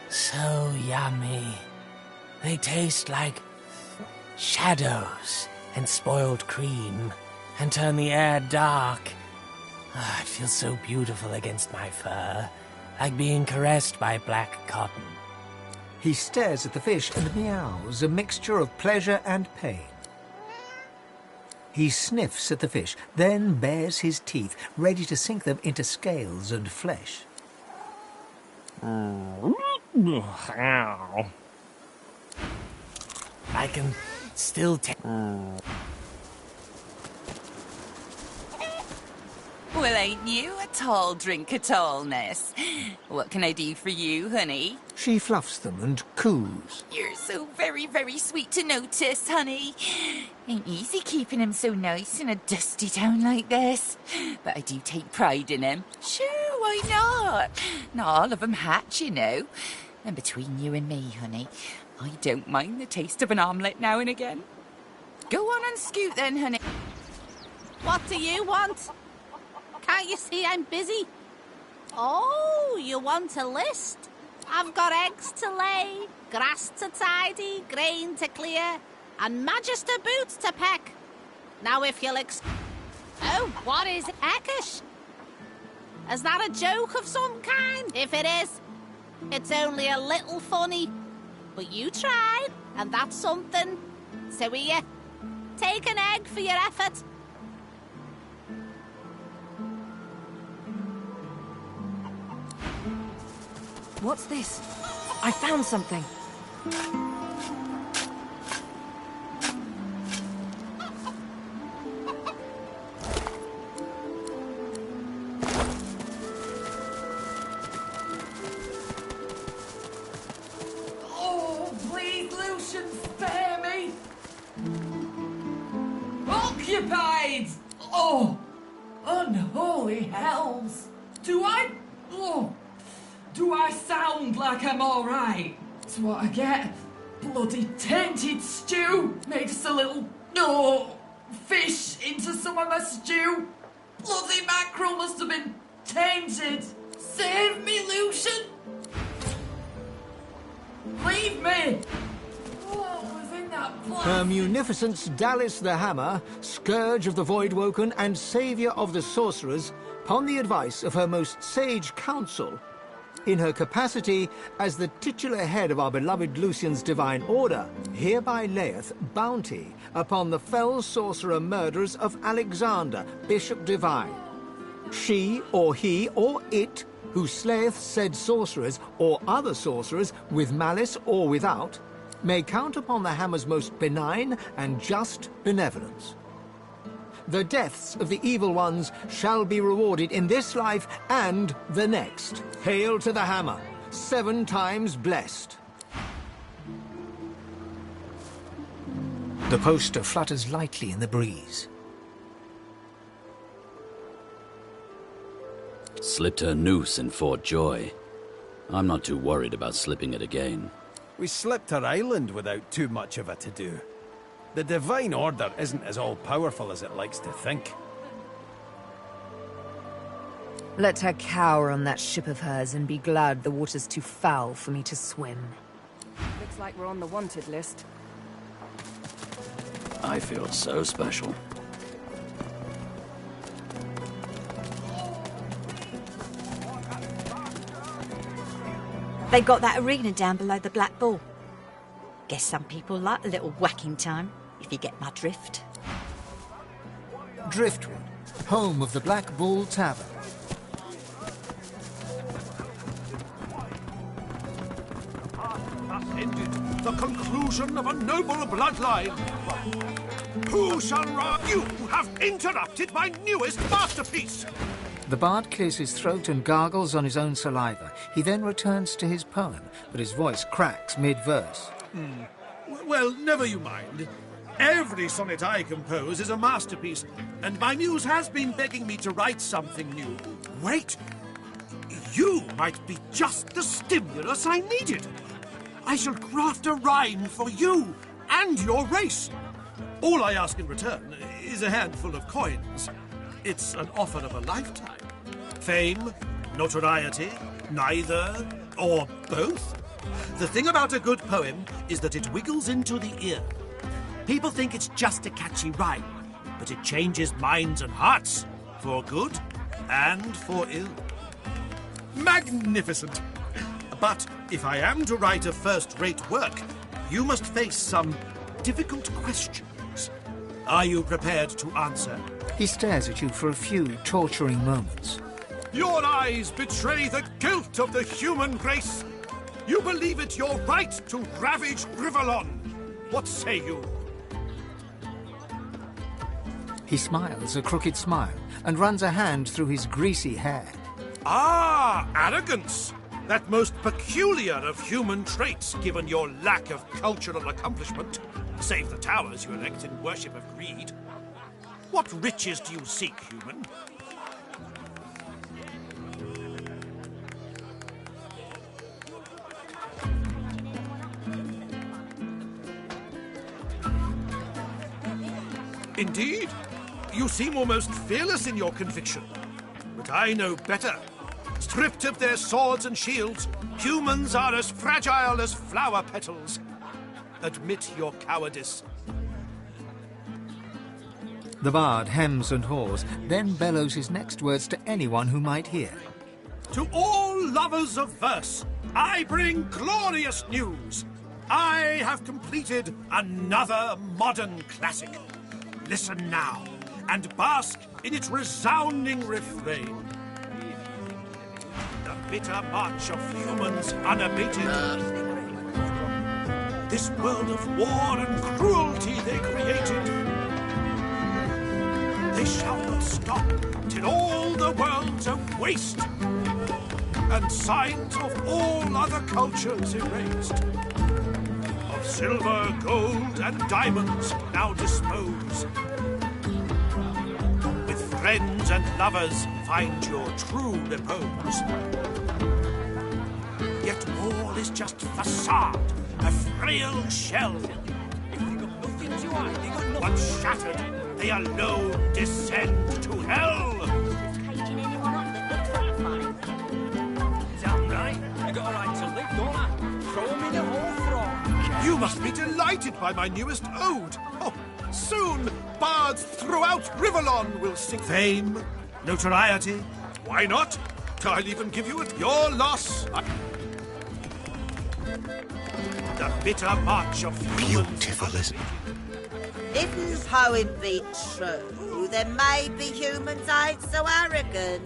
So yummy. They taste like shadows and spoiled cream and turn the air dark. Ah, it feels so beautiful against my fur, like being caressed by black cotton. He stares at the fish and meows, a mixture of pleasure and pain. He sniffs at the fish, then bares his teeth, ready to sink them into scales and flesh. Ow. I can still take... Well, ain't you a tall drink at all, Ness? What can I do for you, honey? She fluffs them and coos. You're so very, very sweet to notice, honey. Ain't easy keeping him so nice in a dusty town like this. But I do take pride in him. Sure, why not? Not all of them hatch, you know. And between you and me, honey, I don't mind the taste of an omelette now and again. Go on and scoot then, honey. What do you want? Can't you see I'm busy? Oh, you want a list? I've got eggs to lay, grass to tidy, grain to clear, and magister boots to peck. Now if you'll Oh, what is peckish? Is that a joke of some kind? If it is, it's only a little funny. But you tried, and that's something. So here, take an egg for your effort. What's this? I found something. Oh, please, Lucian, spare me! Occupied! Oh, unholy hells! Do I sound like I'm all right? That's what I get. Bloody tainted stew. Made us a little, fish into some of my stew. Bloody mackerel must have been tainted. Save me, Lucian. Leave me. What was in that plastic? Her munificence Dallas the Hammer, scourge of the Voidwoken and saviour of the sorcerers, upon the advice of her most sage counsel, in her capacity as the titular head of our beloved Lucian's divine order, hereby layeth bounty upon the fell sorcerer murderers of Alexander, Bishop Divine. She, or he, or it, who slayeth said sorcerers, or other sorcerers, with malice or without, may count upon the Hammer's most benign and just benevolence. The deaths of the evil ones shall be rewarded in this life and the next. Hail to the Hammer, 7 times blessed. The poster flutters lightly in the breeze. Slipped her noose in Fort Joy. I'm not too worried about slipping it again. We slipped her island without too much of a to-do. The Divine Order isn't as all-powerful as it likes to think. Let her cower on that ship of hers and be glad the water's too foul for me to swim. Looks like we're on the wanted list. I feel so special. They've got that arena down below the Black Bull. Guess some people like a little whacking time, if you get my drift. Driftwood, home of the Black Bull Tavern. Thus ended the conclusion of a noble bloodline. Who shall You have interrupted my newest masterpiece! The bard clears his throat and gargles on his own saliva. He then returns to his poem, but his voice cracks mid-verse. Well, never you mind. Every sonnet I compose is a masterpiece, and my muse has been begging me to write something new. Wait! You might be just the stimulus I needed. I shall craft a rhyme for you and your race. All I ask in return is a handful of coins. It's an offer of a lifetime. Fame, notoriety, neither, or both. The thing about a good poem is that it wiggles into the ear. People think it's just a catchy rhyme, but it changes minds and hearts, for good and for ill. Magnificent! But if I am to write a first-rate work, you must face some difficult questions. Are you prepared to answer? He stares at you for a few torturing moments. Your eyes betray the guilt of the human race. You believe it your right to ravage Rivellon. What say you? He smiles a crooked smile and runs a hand through his greasy hair. Ah, arrogance! That most peculiar of human traits, given your lack of cultural accomplishment. Save the towers you erect in worship of greed. What riches do you seek, human? Indeed. You seem almost fearless in your conviction. But I know better. Stripped of their swords and shields, humans are as fragile as flower petals. Admit your cowardice. The bard hems and haws, then bellows his next words to anyone who might hear. To all lovers of verse, I bring glorious news. I have completed another modern classic. Listen now, and bask in its resounding refrain. The bitter march of humans unabated. This world of war and cruelty they created. They shall not stop till all the world's a waste, and signs of all other cultures erased. Of silver, gold, and diamonds now dispose. With friends and lovers find your true repose. Yet all is just facade, a frail shell. Once shattered, they alone descend to hell. Damn right. You got a right to live, don't I? Throw 'em in a hole frog. You must be delighted by my newest ode. Oh, soon bards throughout Rivellon will sing. Fame, notoriety, why not? I'll even give you it. Your loss. The bitter march of beautiful, isn't it? If the poem be true, then maybe humans ain't so arrogant.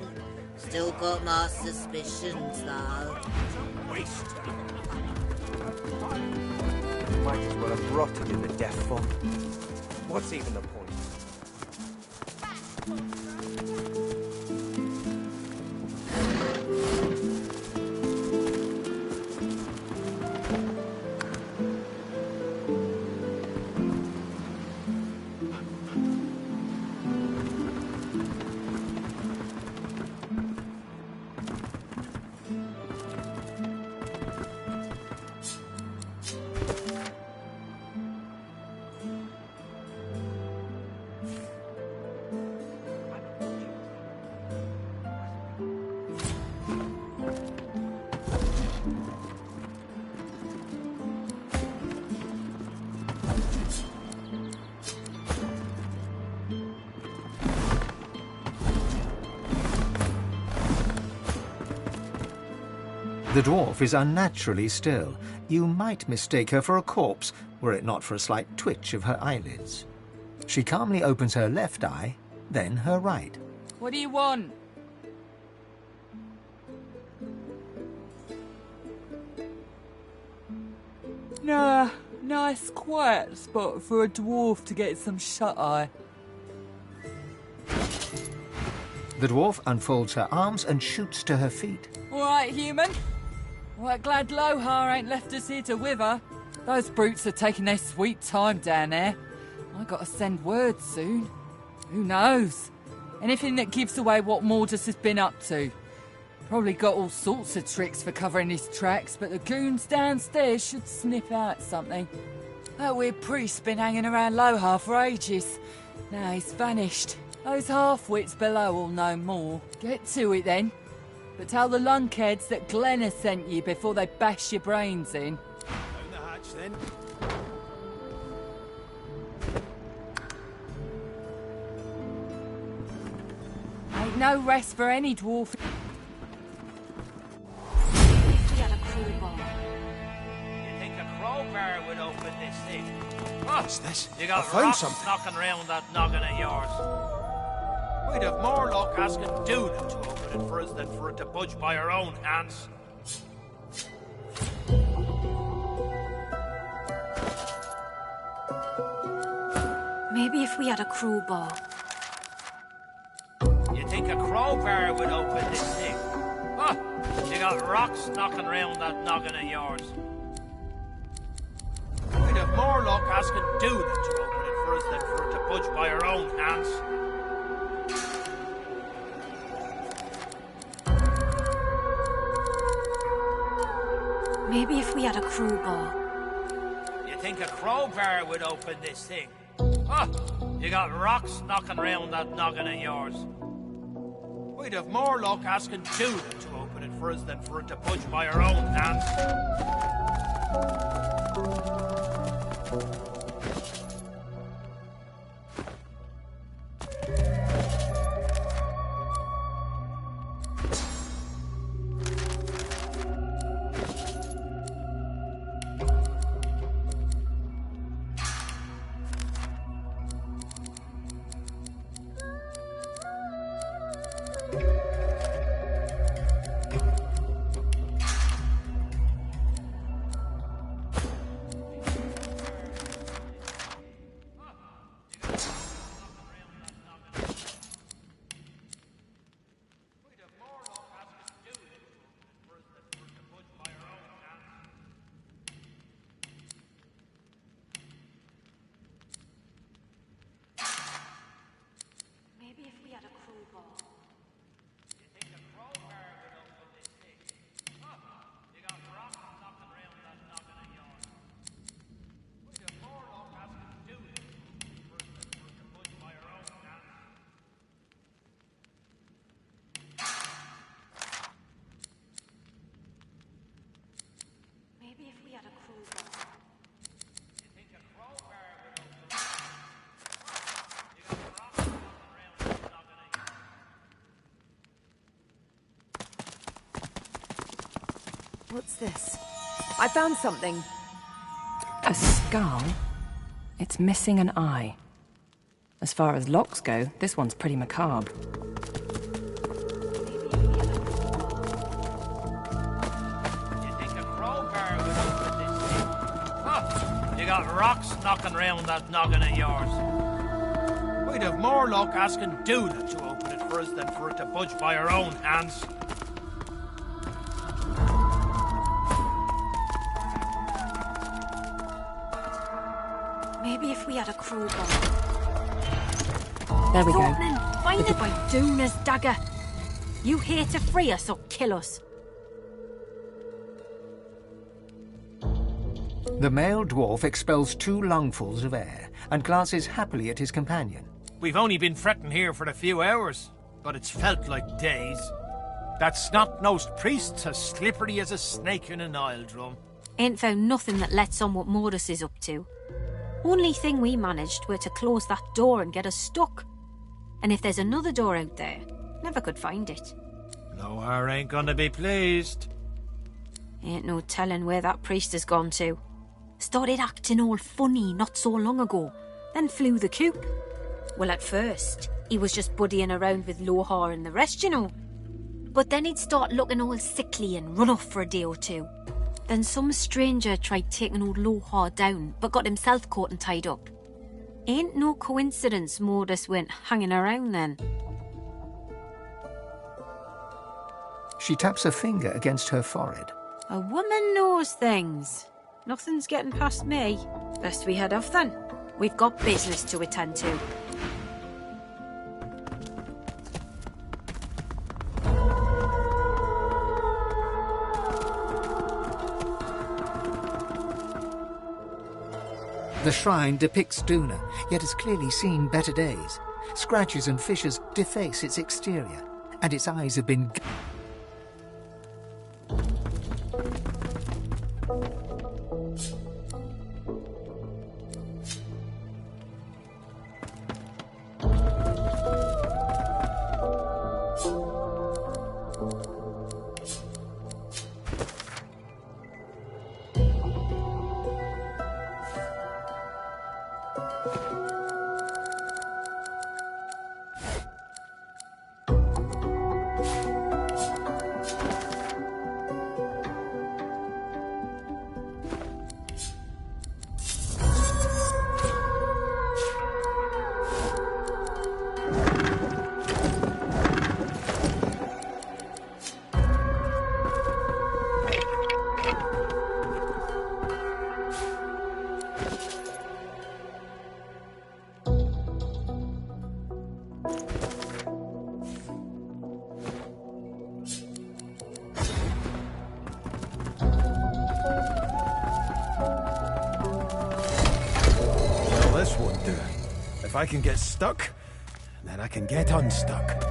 Still got my suspicions, though. Waste. Might as well have rotted in the death fog. What's even the point? The dwarf is unnaturally still. You might mistake her for a corpse, were it not for a slight twitch of her eyelids. She calmly opens her left eye, then her right. What do you want? Nah, nice quiet spot for a dwarf to get some shut-eye. The dwarf unfolds her arms and shoots to her feet. All right, human. Right, glad Lohar ain't left us here to wither. Those brutes are taking their sweet time down there. I gotta send word soon. Who knows? Anything that gives away what Mordus has been up to. Probably got all sorts of tricks for covering his tracks, but the goons downstairs should sniff out something. That weird priest's been hanging around Lohar for ages. Now he's vanished. Those half-wits below will know more. Get to it then. But tell the lunkheads that Glenn sent you before they bash your brains in. Down the hatch then. Ain't no rest for any dwarf. You think a crowbar would open this thing? What's this? You got I found rocks something. knocking around that noggin of yours. We'd have more luck asking Duna to open it for us than for it to budge by our own hands. Maybe if we had a crowbar. You think a crowbar would open this thing? Oh, you got rocks knocking around that noggin of yours. We'd have more luck asking Duna to open it for us than for it to budge by our own hands. Maybe if we had a crowbar. You think a crowbar would open this thing? Oh, you got rocks knocking around that noggin of yours. We'd have more luck asking Duna to open it for us than for it to budge by our own hands. Maybe if we had a crowbar. You think a crowbar would open this thing? Oh, you got rocks knocking around that noggin of yours. We'd have more luck asking Duna to open it for us than for it to budge by our own hands. Maybe if we had a crowbar. You think a crowbar would open this thing? You got rocks knocking around that noggin of yours. What's this? I found something. A skull? It's missing an eye. As far as locks go, this one's pretty macabre. You got rocks knocking around that noggin of yours. We'd have more luck asking Duna to open it for us than for it to budge by our own hands. Maybe if we had a crowbar. There we go. Thornton, find it by Duna's dagger. You here to free us or kill us? The male dwarf expels 2 lungfuls of air and glances happily at his companion. We've only been fretting here for a few hours, but it's felt like days. That snot-nosed priest's as slippery as a snake in an oil drum. Ain't found nothing that lets on what Mortis is up to. Only thing we managed were to close that door and get us stuck. And if there's another door out there, never could find it. Lohar ain't gonna be pleased. Ain't no telling where that priest has gone to. Started acting all funny not so long ago, then flew the coop. Well, at first, he was just buddying around with Lohar and the rest, you know. But then he'd start looking all sickly and run off for a day or two. Then some stranger tried taking old Lohar down, but got himself caught and tied up. Ain't no coincidence Mortis went hanging around then. She taps a finger against her forehead. A woman knows things. Nothing's getting past me. Best we head off then. We've got business to attend to. The shrine depicts Duna, yet has clearly seen better days. Scratches and fissures deface its exterior, and its eyes have been... this won't do. If I can get stuck, then I can get unstuck.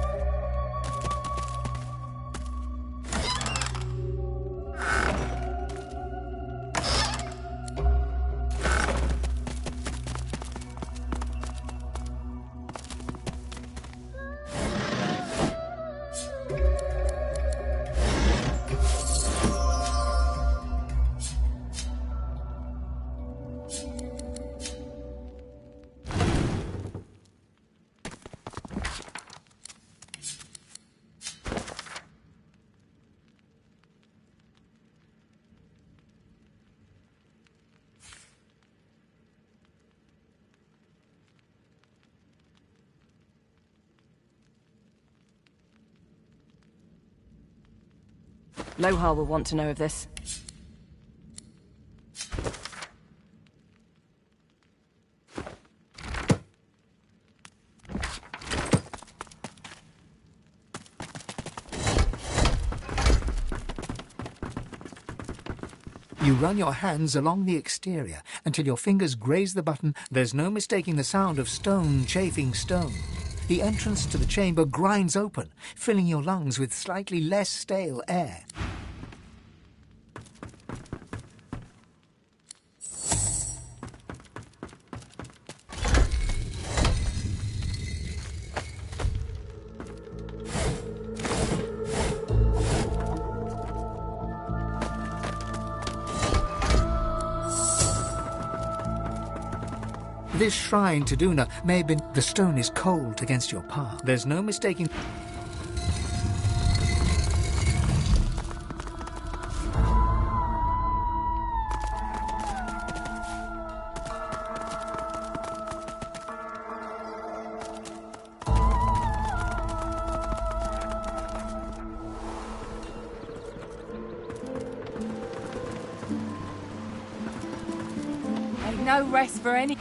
Lohar will want to know of this. You run your hands along the exterior until your fingers graze the button. There's no mistaking the sound of stone chafing stone. The entrance to the chamber grinds open, filling your lungs with slightly less stale air. This shrine to Duna may have been... The stone is cold against your palm. There's no mistaking... Ain't no rest for any...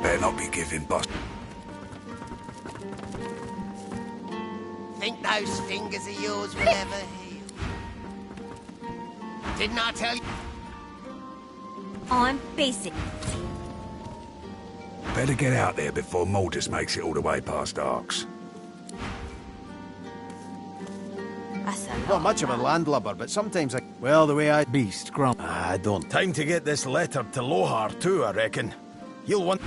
Better not be giving boss. Think those fingers of yours will ever heal? Didn't I tell you? I'm busy. Better get out there before Maldus makes it all the way past Arks. Not much of a landlubber, but sometimes I... Well, the way I... Beast, Grum. I don't... Time to get this letter to Lohar too, I reckon. You'll want...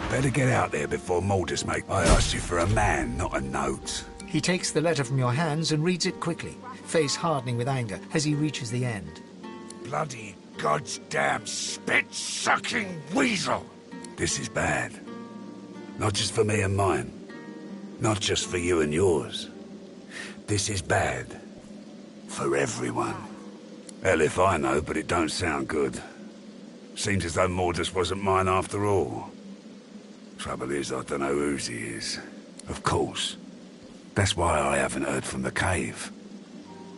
Better get out there before Maldus makes... I asked you for a man, not a note. He takes the letter from your hands and reads it quickly, face hardening with anger as he reaches the end. Bloody goddamn spit-sucking weasel! This is bad. Not just for me and mine. Not just for you and yours. This is bad. For everyone. Hell if I know, but it don't sound good. Seems as though Mordus wasn't mine after all. Trouble is, I don't know whose he is. Of course. That's why I haven't heard from the cave.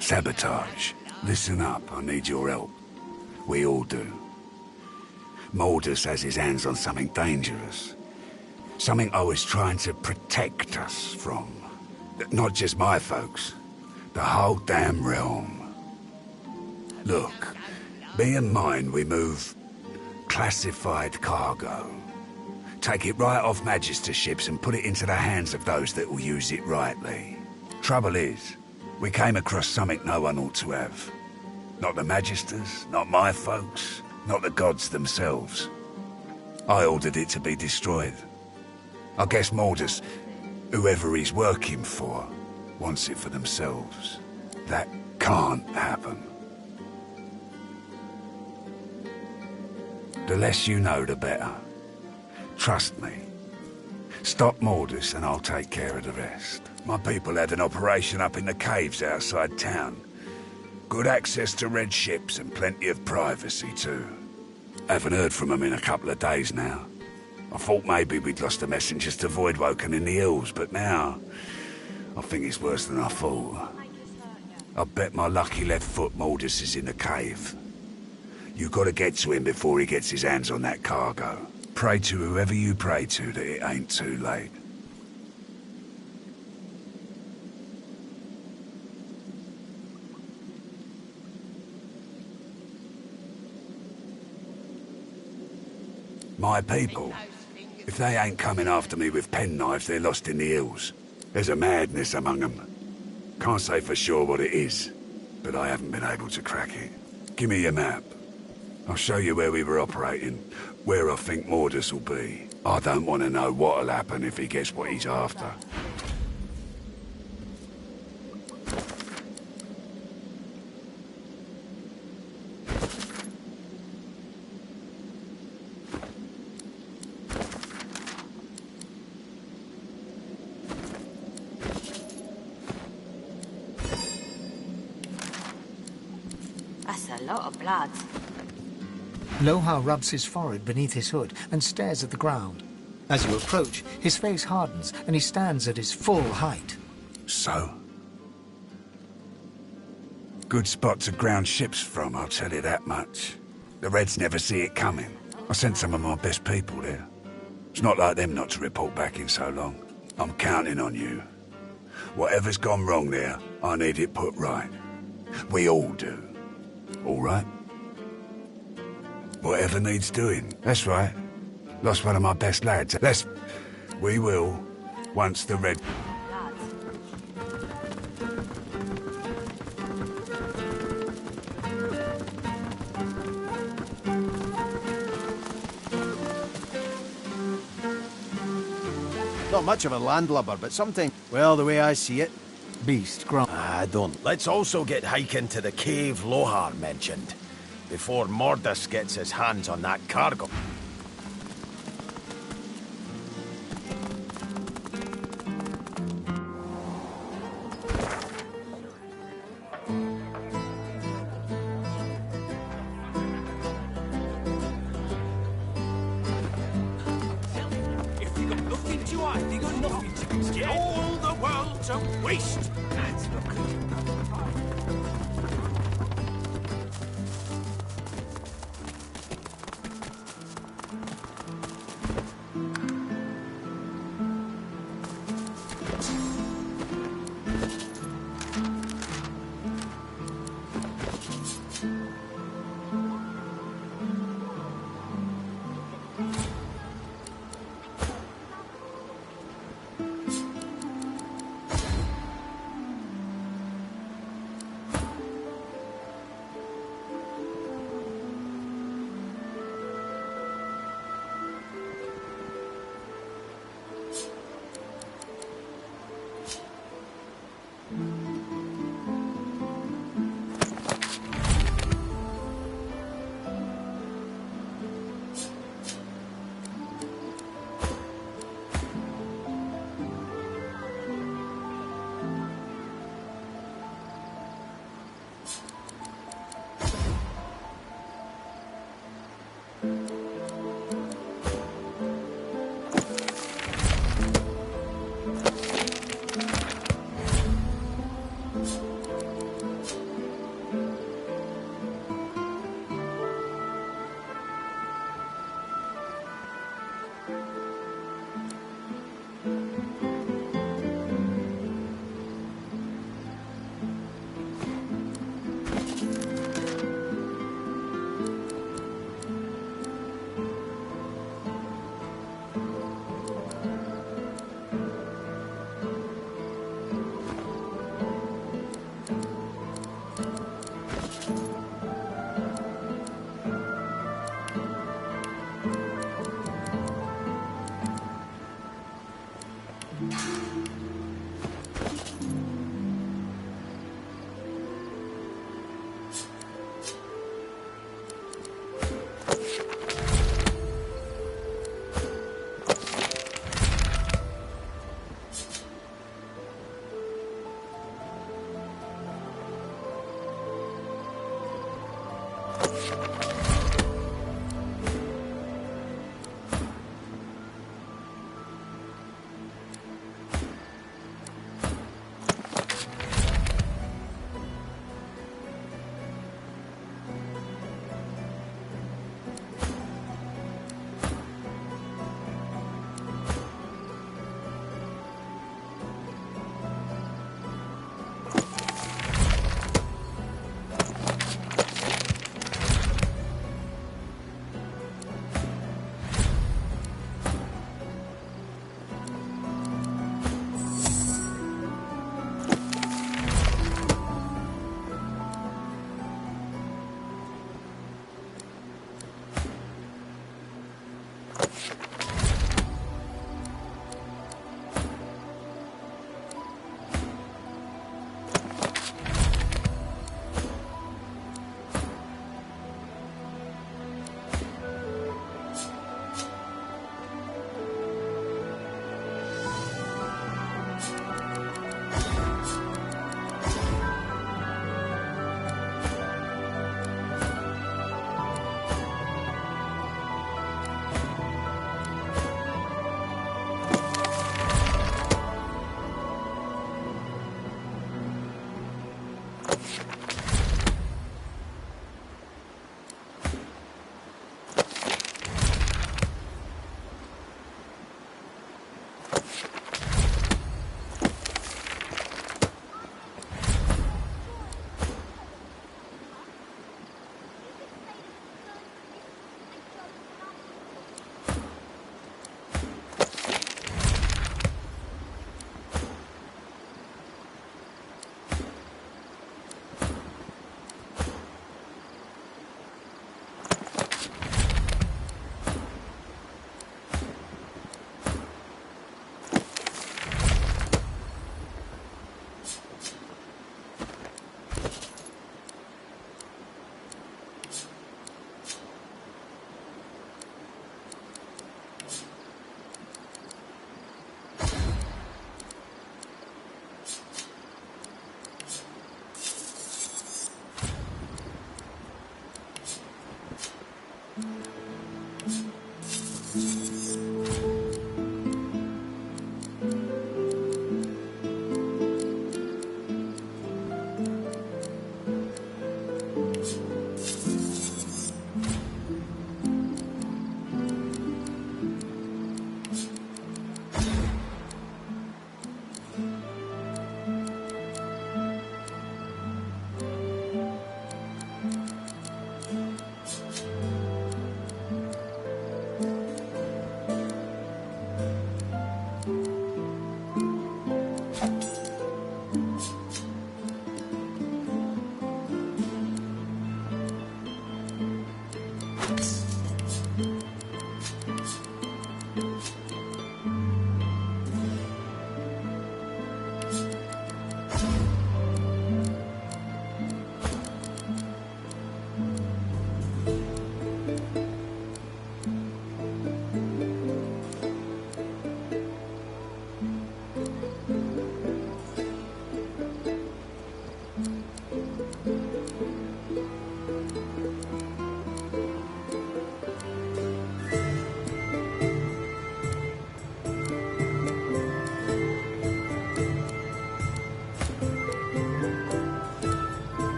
Sabotage. Listen up, I need your help. We all do. Mordus has his hands on something dangerous. Something I was trying to protect us from. Not just my folks. The whole damn realm. Look, me and mine, we move classified cargo. Take it right off Magister ships and put it into the hands of those that will use it rightly. Trouble is, we came across something no one ought to have. Not the Magisters, not my folks, not the gods themselves. I ordered it to be destroyed. I guess Mordus, whoever he's working for, wants it for themselves. That can't happen. The less you know, the better. Trust me. Stop Mordus and I'll take care of the rest. My people had an operation up in the caves outside town. Good access to red ships and plenty of privacy too. Haven't heard from them in a couple of days now. I thought maybe we'd lost the messengers to Voidwoken in the hills, but now I think it's worse than I thought. I bet my lucky left foot Mordus is in the cave. You gotta get to him before he gets his hands on that cargo. Pray to whoever you pray to that it ain't too late. My people, if they ain't coming after me with penknives, they're lost in the hills. There's a madness among them. Can't say for sure what it is, but I haven't been able to crack it. Give me your map. I'll show you where we were operating, where I think Mordus will be. I don't want to know what'll happen if he gets what he's after. That's a lot of blood. Lohar rubs his forehead beneath his hood and stares at the ground. As you approach, his face hardens and he stands at his full height. So? Good spot to ground ships from, I'll tell you that much. The Reds never see it coming. I sent some of my best people there. It's not like them not to report back in so long. I'm counting on you. Whatever's gone wrong there, I need it put right. We all do. All right? Whatever needs doing. That's right. Lost one of my best lads. We will, once the Red... Not much of a landlubber, but something... Well, the way I see it... Beast grunt. I don't. Let's also get hiking to the cave Lohar mentioned, before Mordus gets his hands on that cargo. If you got nothing to hide, you got nothing to conceal. All the world to waste. That's not good.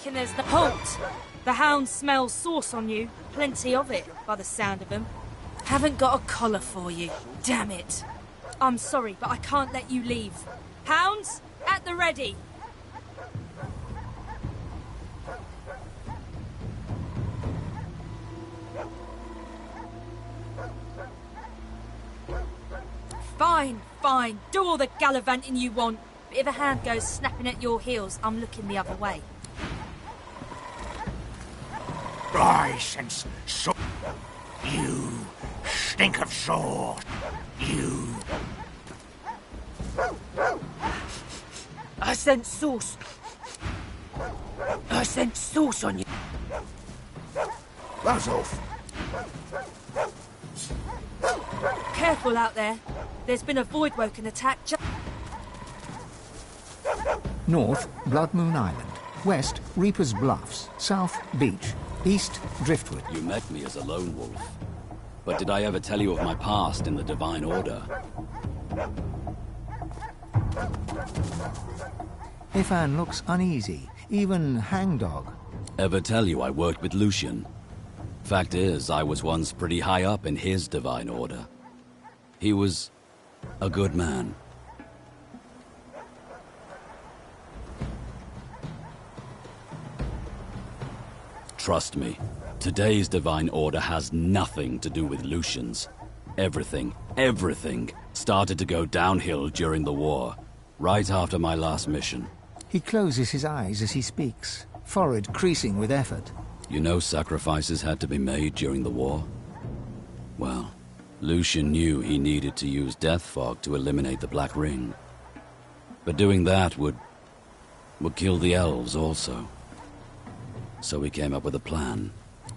reckon there's no... Halt! The hound smells sauce on you. Plenty of it, by the sound of them. Haven't got a collar for you. Damn it. I'm sorry, but I can't let you leave. Hounds, at the ready. Fine, fine. Do all the gallivanting you want. But if a hand goes snapping at your heels, I'm looking the other way. Rice and so... You stink of sauce. You... I sent sauce. I sent sauce on you. That's off. Careful out there. There's been a Voidwoken attack North, Blood Moon Island. West, Reaper's Bluffs. South, Beach. East, Driftwood. You met me as a lone wolf. But did I ever tell you of my past in the Divine Order? Ifan looks uneasy, even hangdog. Ever tell you I worked with Lucian? Fact is, I was once pretty high up in his Divine Order. He was a good man. Trust me, today's Divine Order has nothing to do with Lucian's. Everything started to go downhill during the war, right after my last mission. He closes his eyes as he speaks, forehead creasing with effort. You know sacrifices had to be made during the war? Well, Lucian knew he needed to use death fog to eliminate the Black Ring. But doing that would kill the elves also. So he came up with a plan.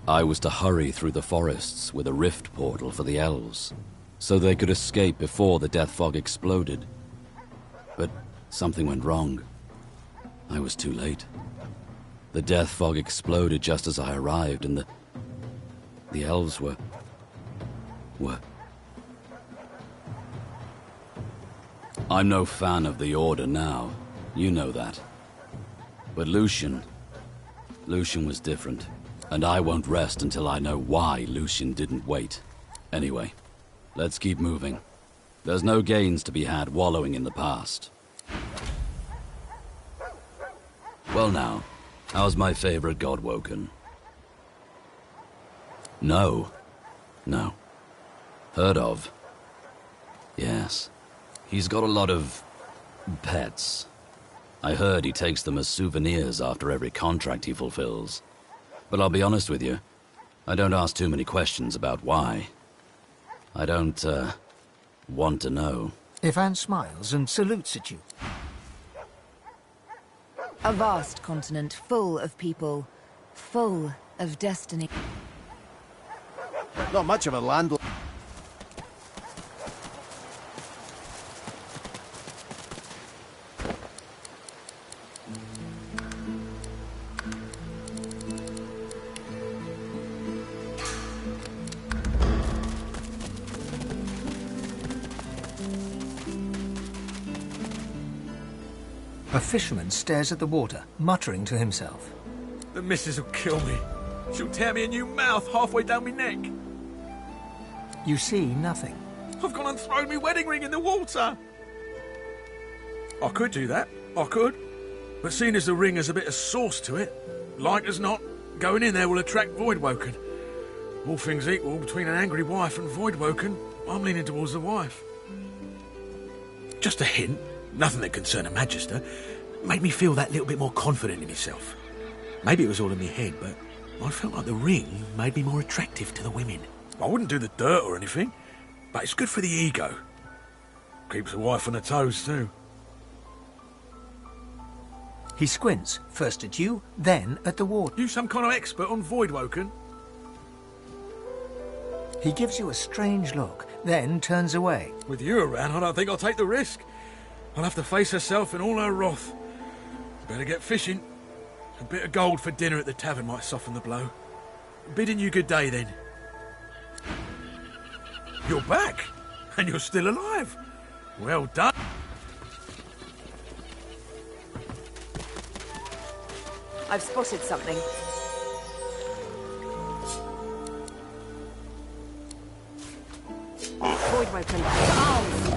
I was to hurry through the forests with a rift portal for the elves, so they could escape before the death fog exploded. But something went wrong. I was too late. The death fog exploded just as I arrived, and the elves were... I'm no fan of the Order now. You know that. But Lucian was different. And I won't rest until I know why Lucian didn't wait. Anyway, let's keep moving. There's no gains to be had wallowing in the past. Well now, how's my favorite Godwoken? No. Heard of? Yes. He's got a lot of... pets. I heard he takes them as souvenirs after every contract he fulfills. But I'll be honest with you, I don't ask too many questions about why. I don't, want to know. Ifan smiles and salutes at you. A vast continent full of people, full of destiny. Not much of a land... A fisherman stares at the water, muttering to himself. The missus will kill me. She'll tear me a new mouth halfway down my neck. You see nothing. I've gone and thrown my wedding ring in the water. I could do that. I could. But seeing as the ring has a bit of sauce to it, like as not, going in there will attract Voidwoken. All things equal, between an angry wife and Voidwoken, I'm leaning towards the wife. Just a hint. Nothing that concerned a Magister. Made me feel that little bit more confident in myself. Maybe it was all in my head, but I felt like the ring made me more attractive to the women. I wouldn't do the dirt or anything, but it's good for the ego. Keeps the wife on her toes, too. He squints, first at you, then at the water. You some kind of expert on Voidwoken? He gives you a strange look, then turns away. With you around, I don't think I'll take the risk. I'll have to face herself in all her wrath. Better get fishing. A bit of gold for dinner at the tavern might soften the blow. Bidding you good day, then. You're back, and you're still alive. Well done. I've spotted something. Voidwoken, to arms!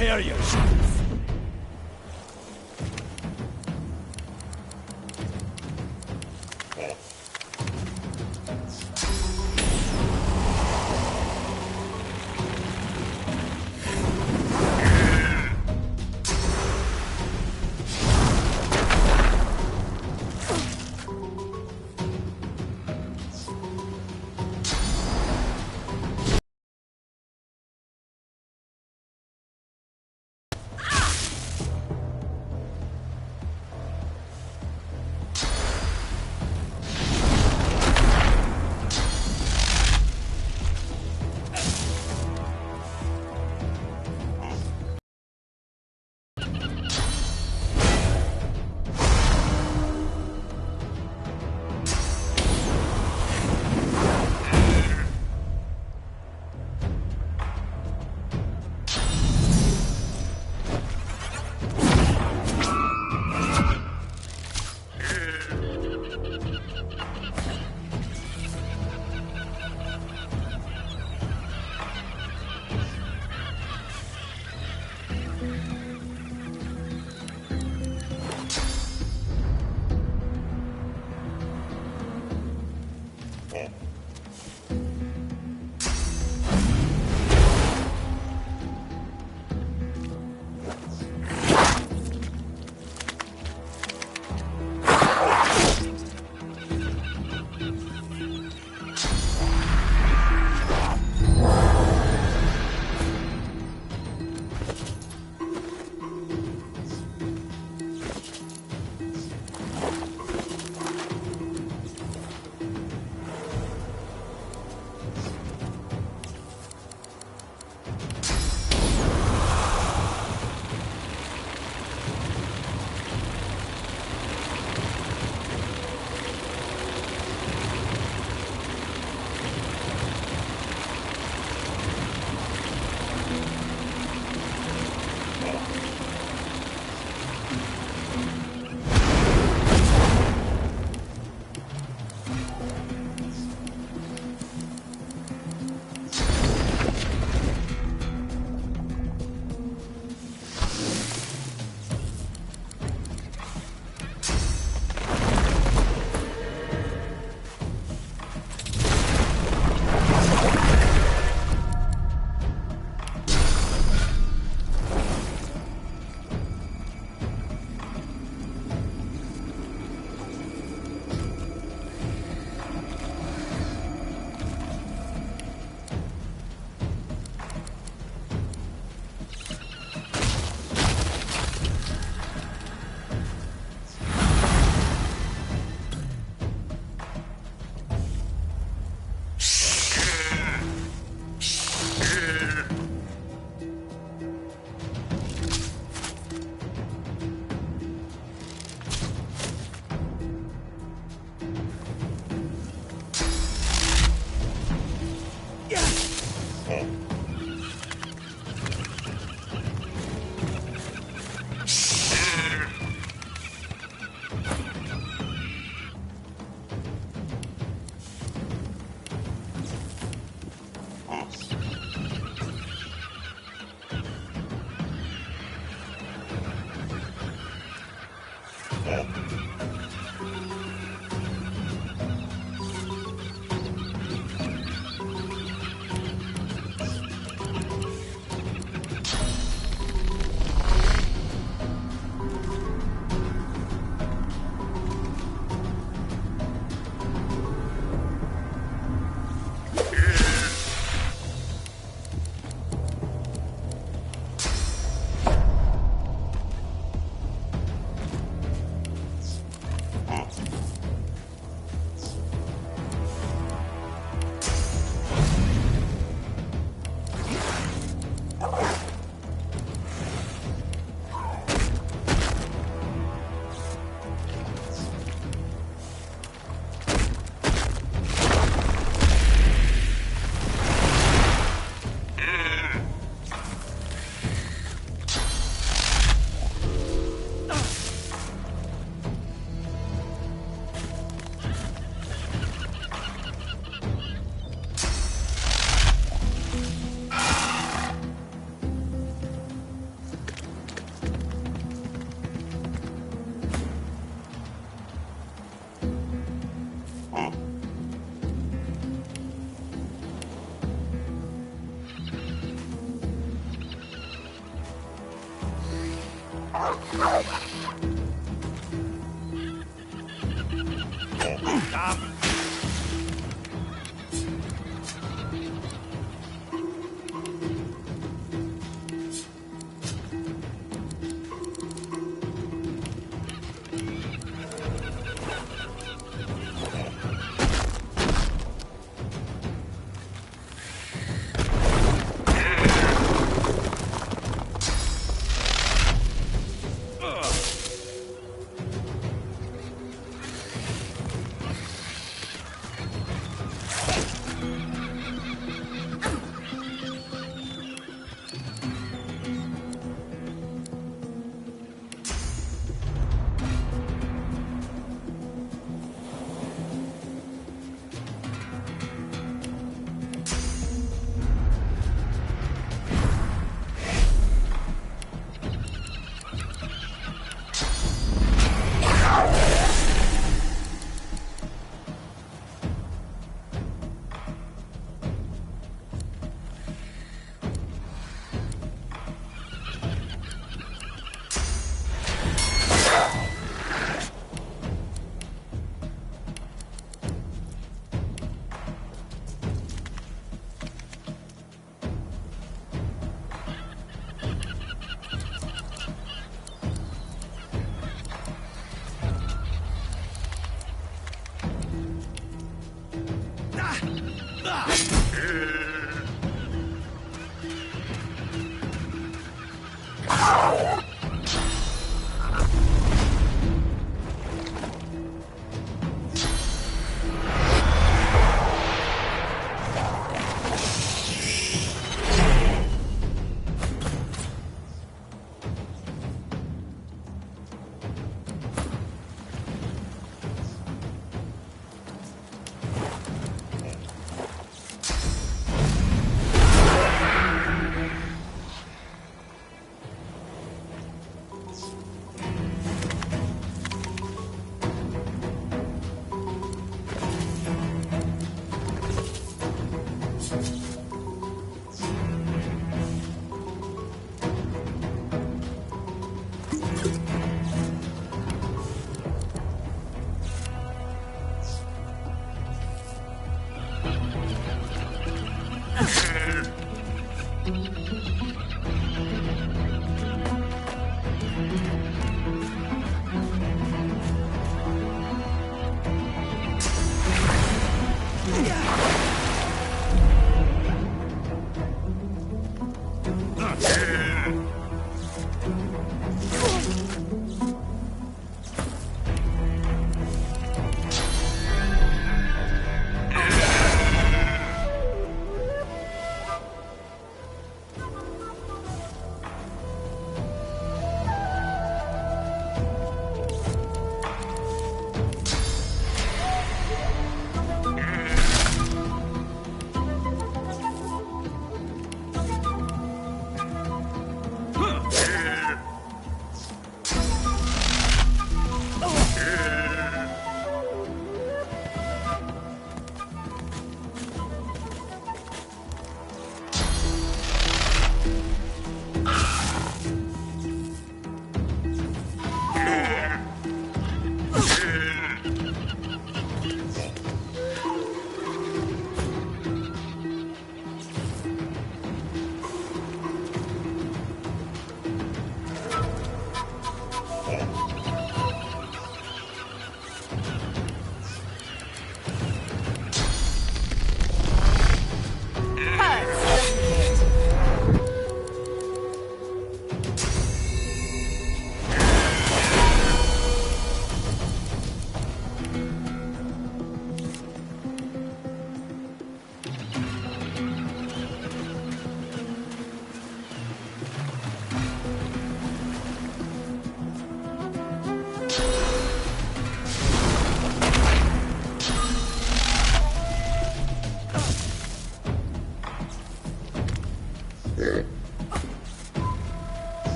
Prepare yourself.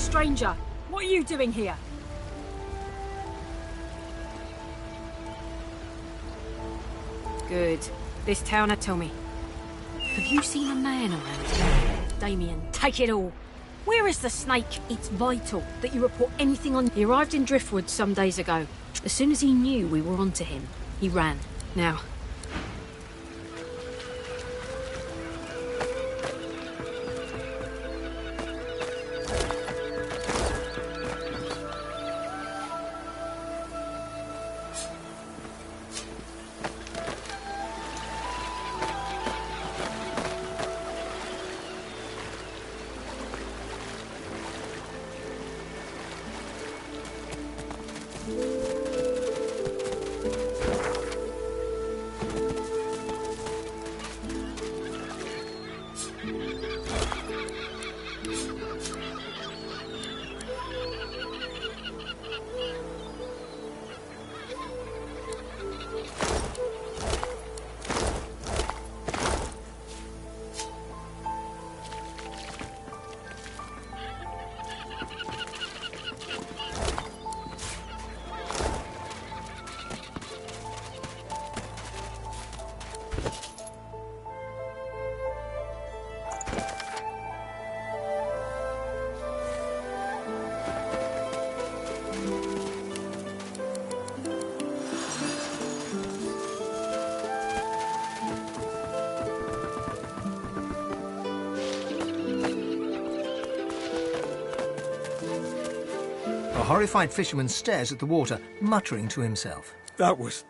Stranger, what are you doing here? Good. This town had told me. Have you seen a man around here? Damien, take it all. Where is the snake? It's vital that you report anything on... He arrived in Driftwood some days ago. As soon as he knew we were onto him, he ran. Now... A horrified fisherman stares at the water, muttering to himself. That was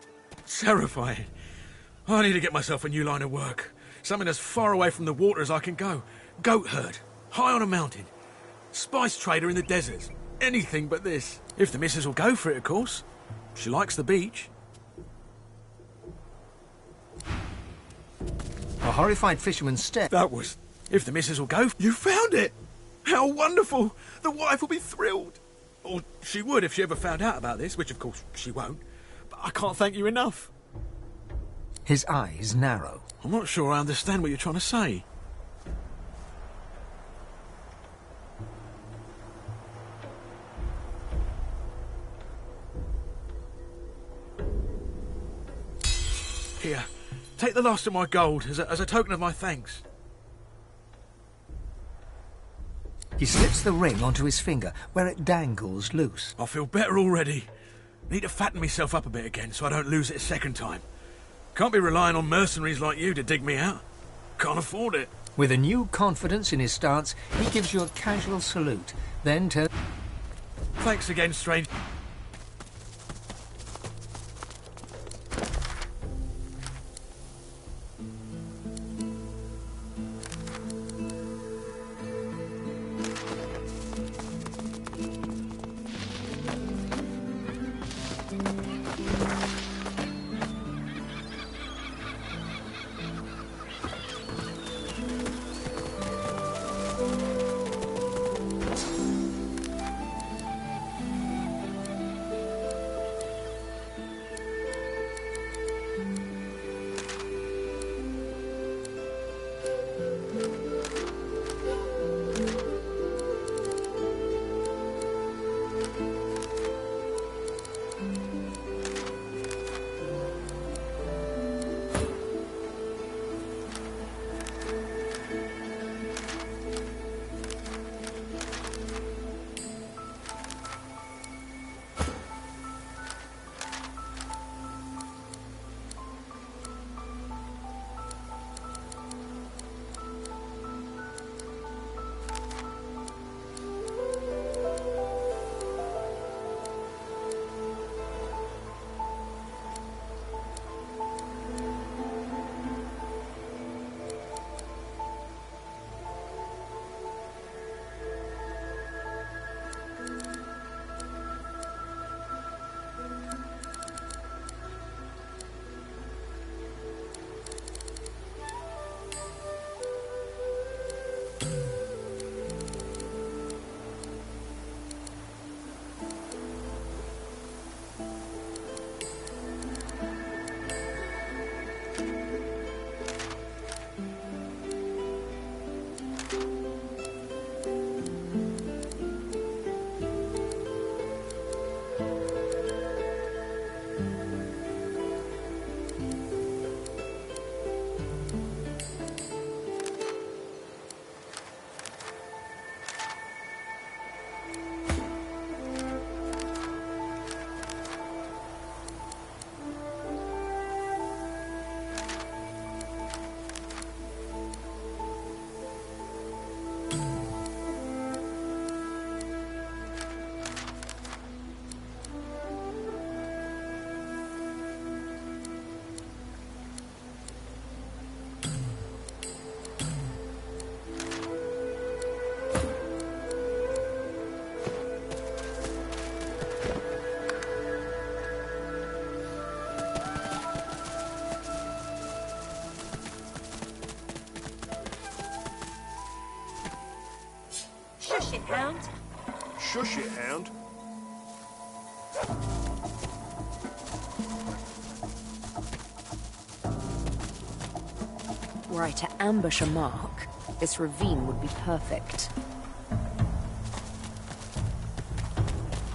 terrifying. I need to get myself a new line of work. Something as far away from the water as I can go. Goat herd, high on a mountain. Spice trader in the deserts. Anything but this. If the missus will go for it, of course. She likes the beach. A horrified fisherman stares. That was... If the missus will go... You found it! How wonderful! The wife will be thrilled. Or she would if she ever found out about this, which of course she won't. But I can't thank you enough. His eyes narrow. I'm not sure I understand what you're trying to say. Here, take the last of my gold as a token of my thanks. He slips the ring onto his finger, where it dangles loose. I feel better already. Need to fatten myself up a bit again so I don't lose it a second time. Can't be relying on mercenaries like you to dig me out. Can't afford it. With a new confidence in his stance, he gives you a casual salute, then turns... Thanks again, stranger. Shush it, Hound. Shush it, Hound. Were I to ambush a mark, this ravine would be perfect.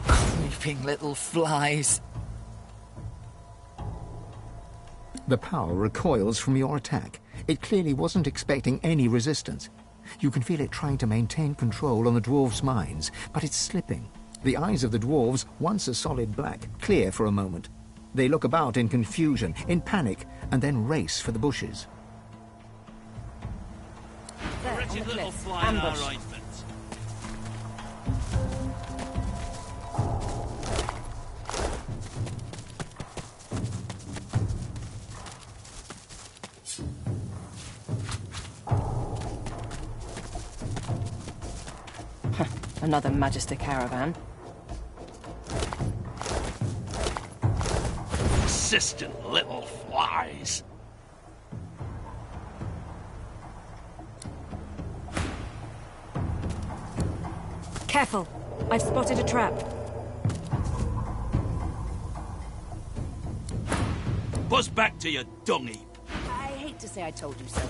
Creeping little flies. The The power recoils from your attack. It clearly wasn't expecting any resistance. You can feel it trying to maintain control on the dwarves' minds, but it's slipping. The eyes of the dwarves, once a solid black, clear for a moment. They look about in confusion, in panic, and then race for the bushes. There, on the cliff. Ambush. Another Magister caravan. Persistent little flies. Careful! I've spotted a trap. Buzz back to your dung heap. I hate to say I told you so.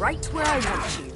Right where I want you.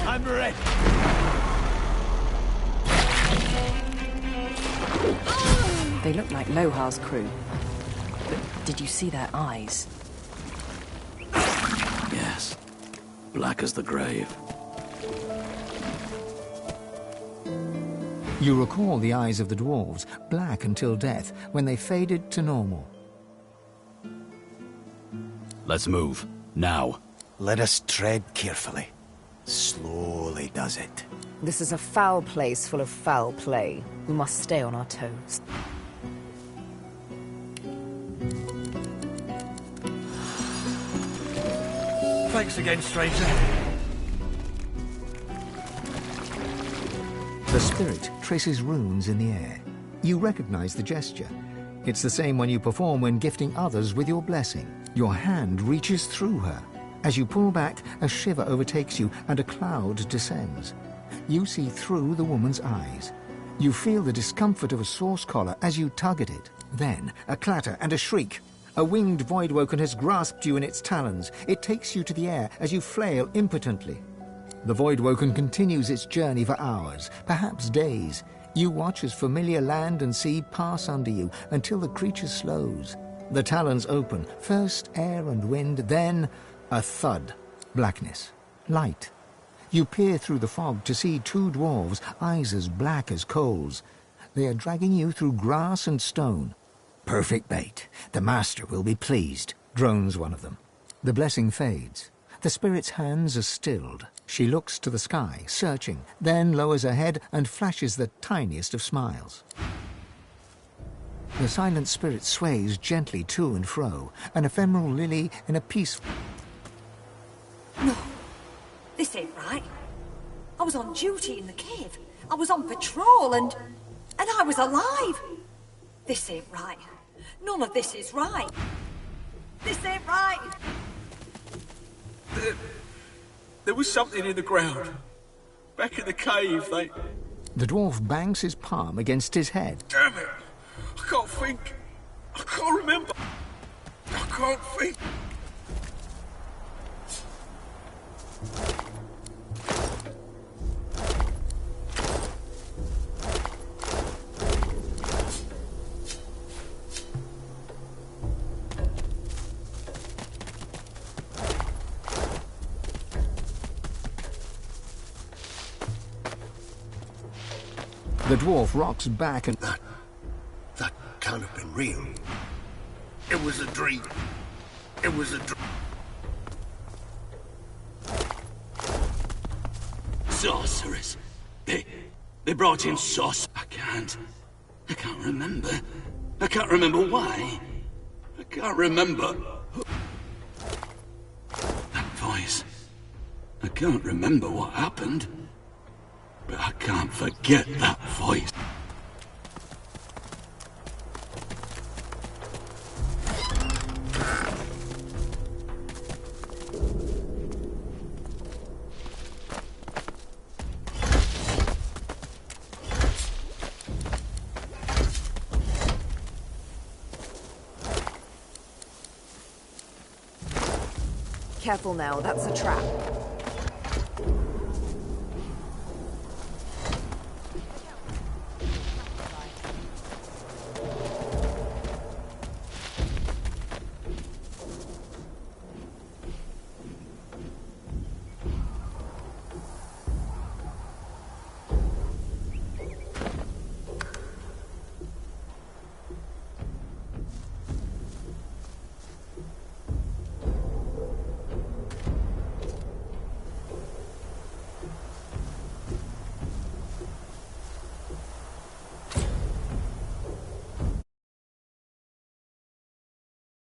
I'm ready. They look like Lohar's crew. But did you see their eyes? Yes. Black as the grave. You recall the eyes of the dwarves, black until death, when they faded to normal. Let's move. Now. Let us tread carefully. Slowly does it. This is a foul place full of foul play. We must stay on our toes. Thanks again, stranger. The spirit traces runes in the air. You recognize the gesture. It's the same one you perform when gifting others with your blessing. Your hand reaches through her. As you pull back, a shiver overtakes you and a cloud descends. You see through the woman's eyes. You feel the discomfort of a source collar as you tug at it. Then, a clatter and a shriek. A winged Voidwoken has grasped you in its talons. It takes you to the air as you flail impotently. The Voidwoken continues its journey for hours, perhaps days. You watch as familiar land and sea pass under you until the creature slows. The talons open, first air and wind, then a thud. Blackness. Light. You peer through the fog to see two dwarves, eyes as black as coals. They are dragging you through grass and stone. Perfect bait. The master will be pleased, drones one of them. The blessing fades. The spirit's hands are stilled. She looks to the sky, searching, then lowers her head and flashes the tiniest of smiles. The silent spirit sways gently to and fro, an ephemeral lily in a peaceful... No, this ain't right. I was on duty in the cave. I was on patrol and I was alive. This ain't right. None of this is right. This ain't right. There was something in the ground. Back in the cave, The dwarf bangs his palm against his head. Damn it! I can't think. I can't remember. I can't think. The dwarf rocks back and... That can't have been real. It was a dream. It was a dream. Sorceress. They brought in sauce. I can't remember. I can't remember why. I can't remember. That voice. I can't remember what happened, but I can't forget that voice. Careful now, that's a trap.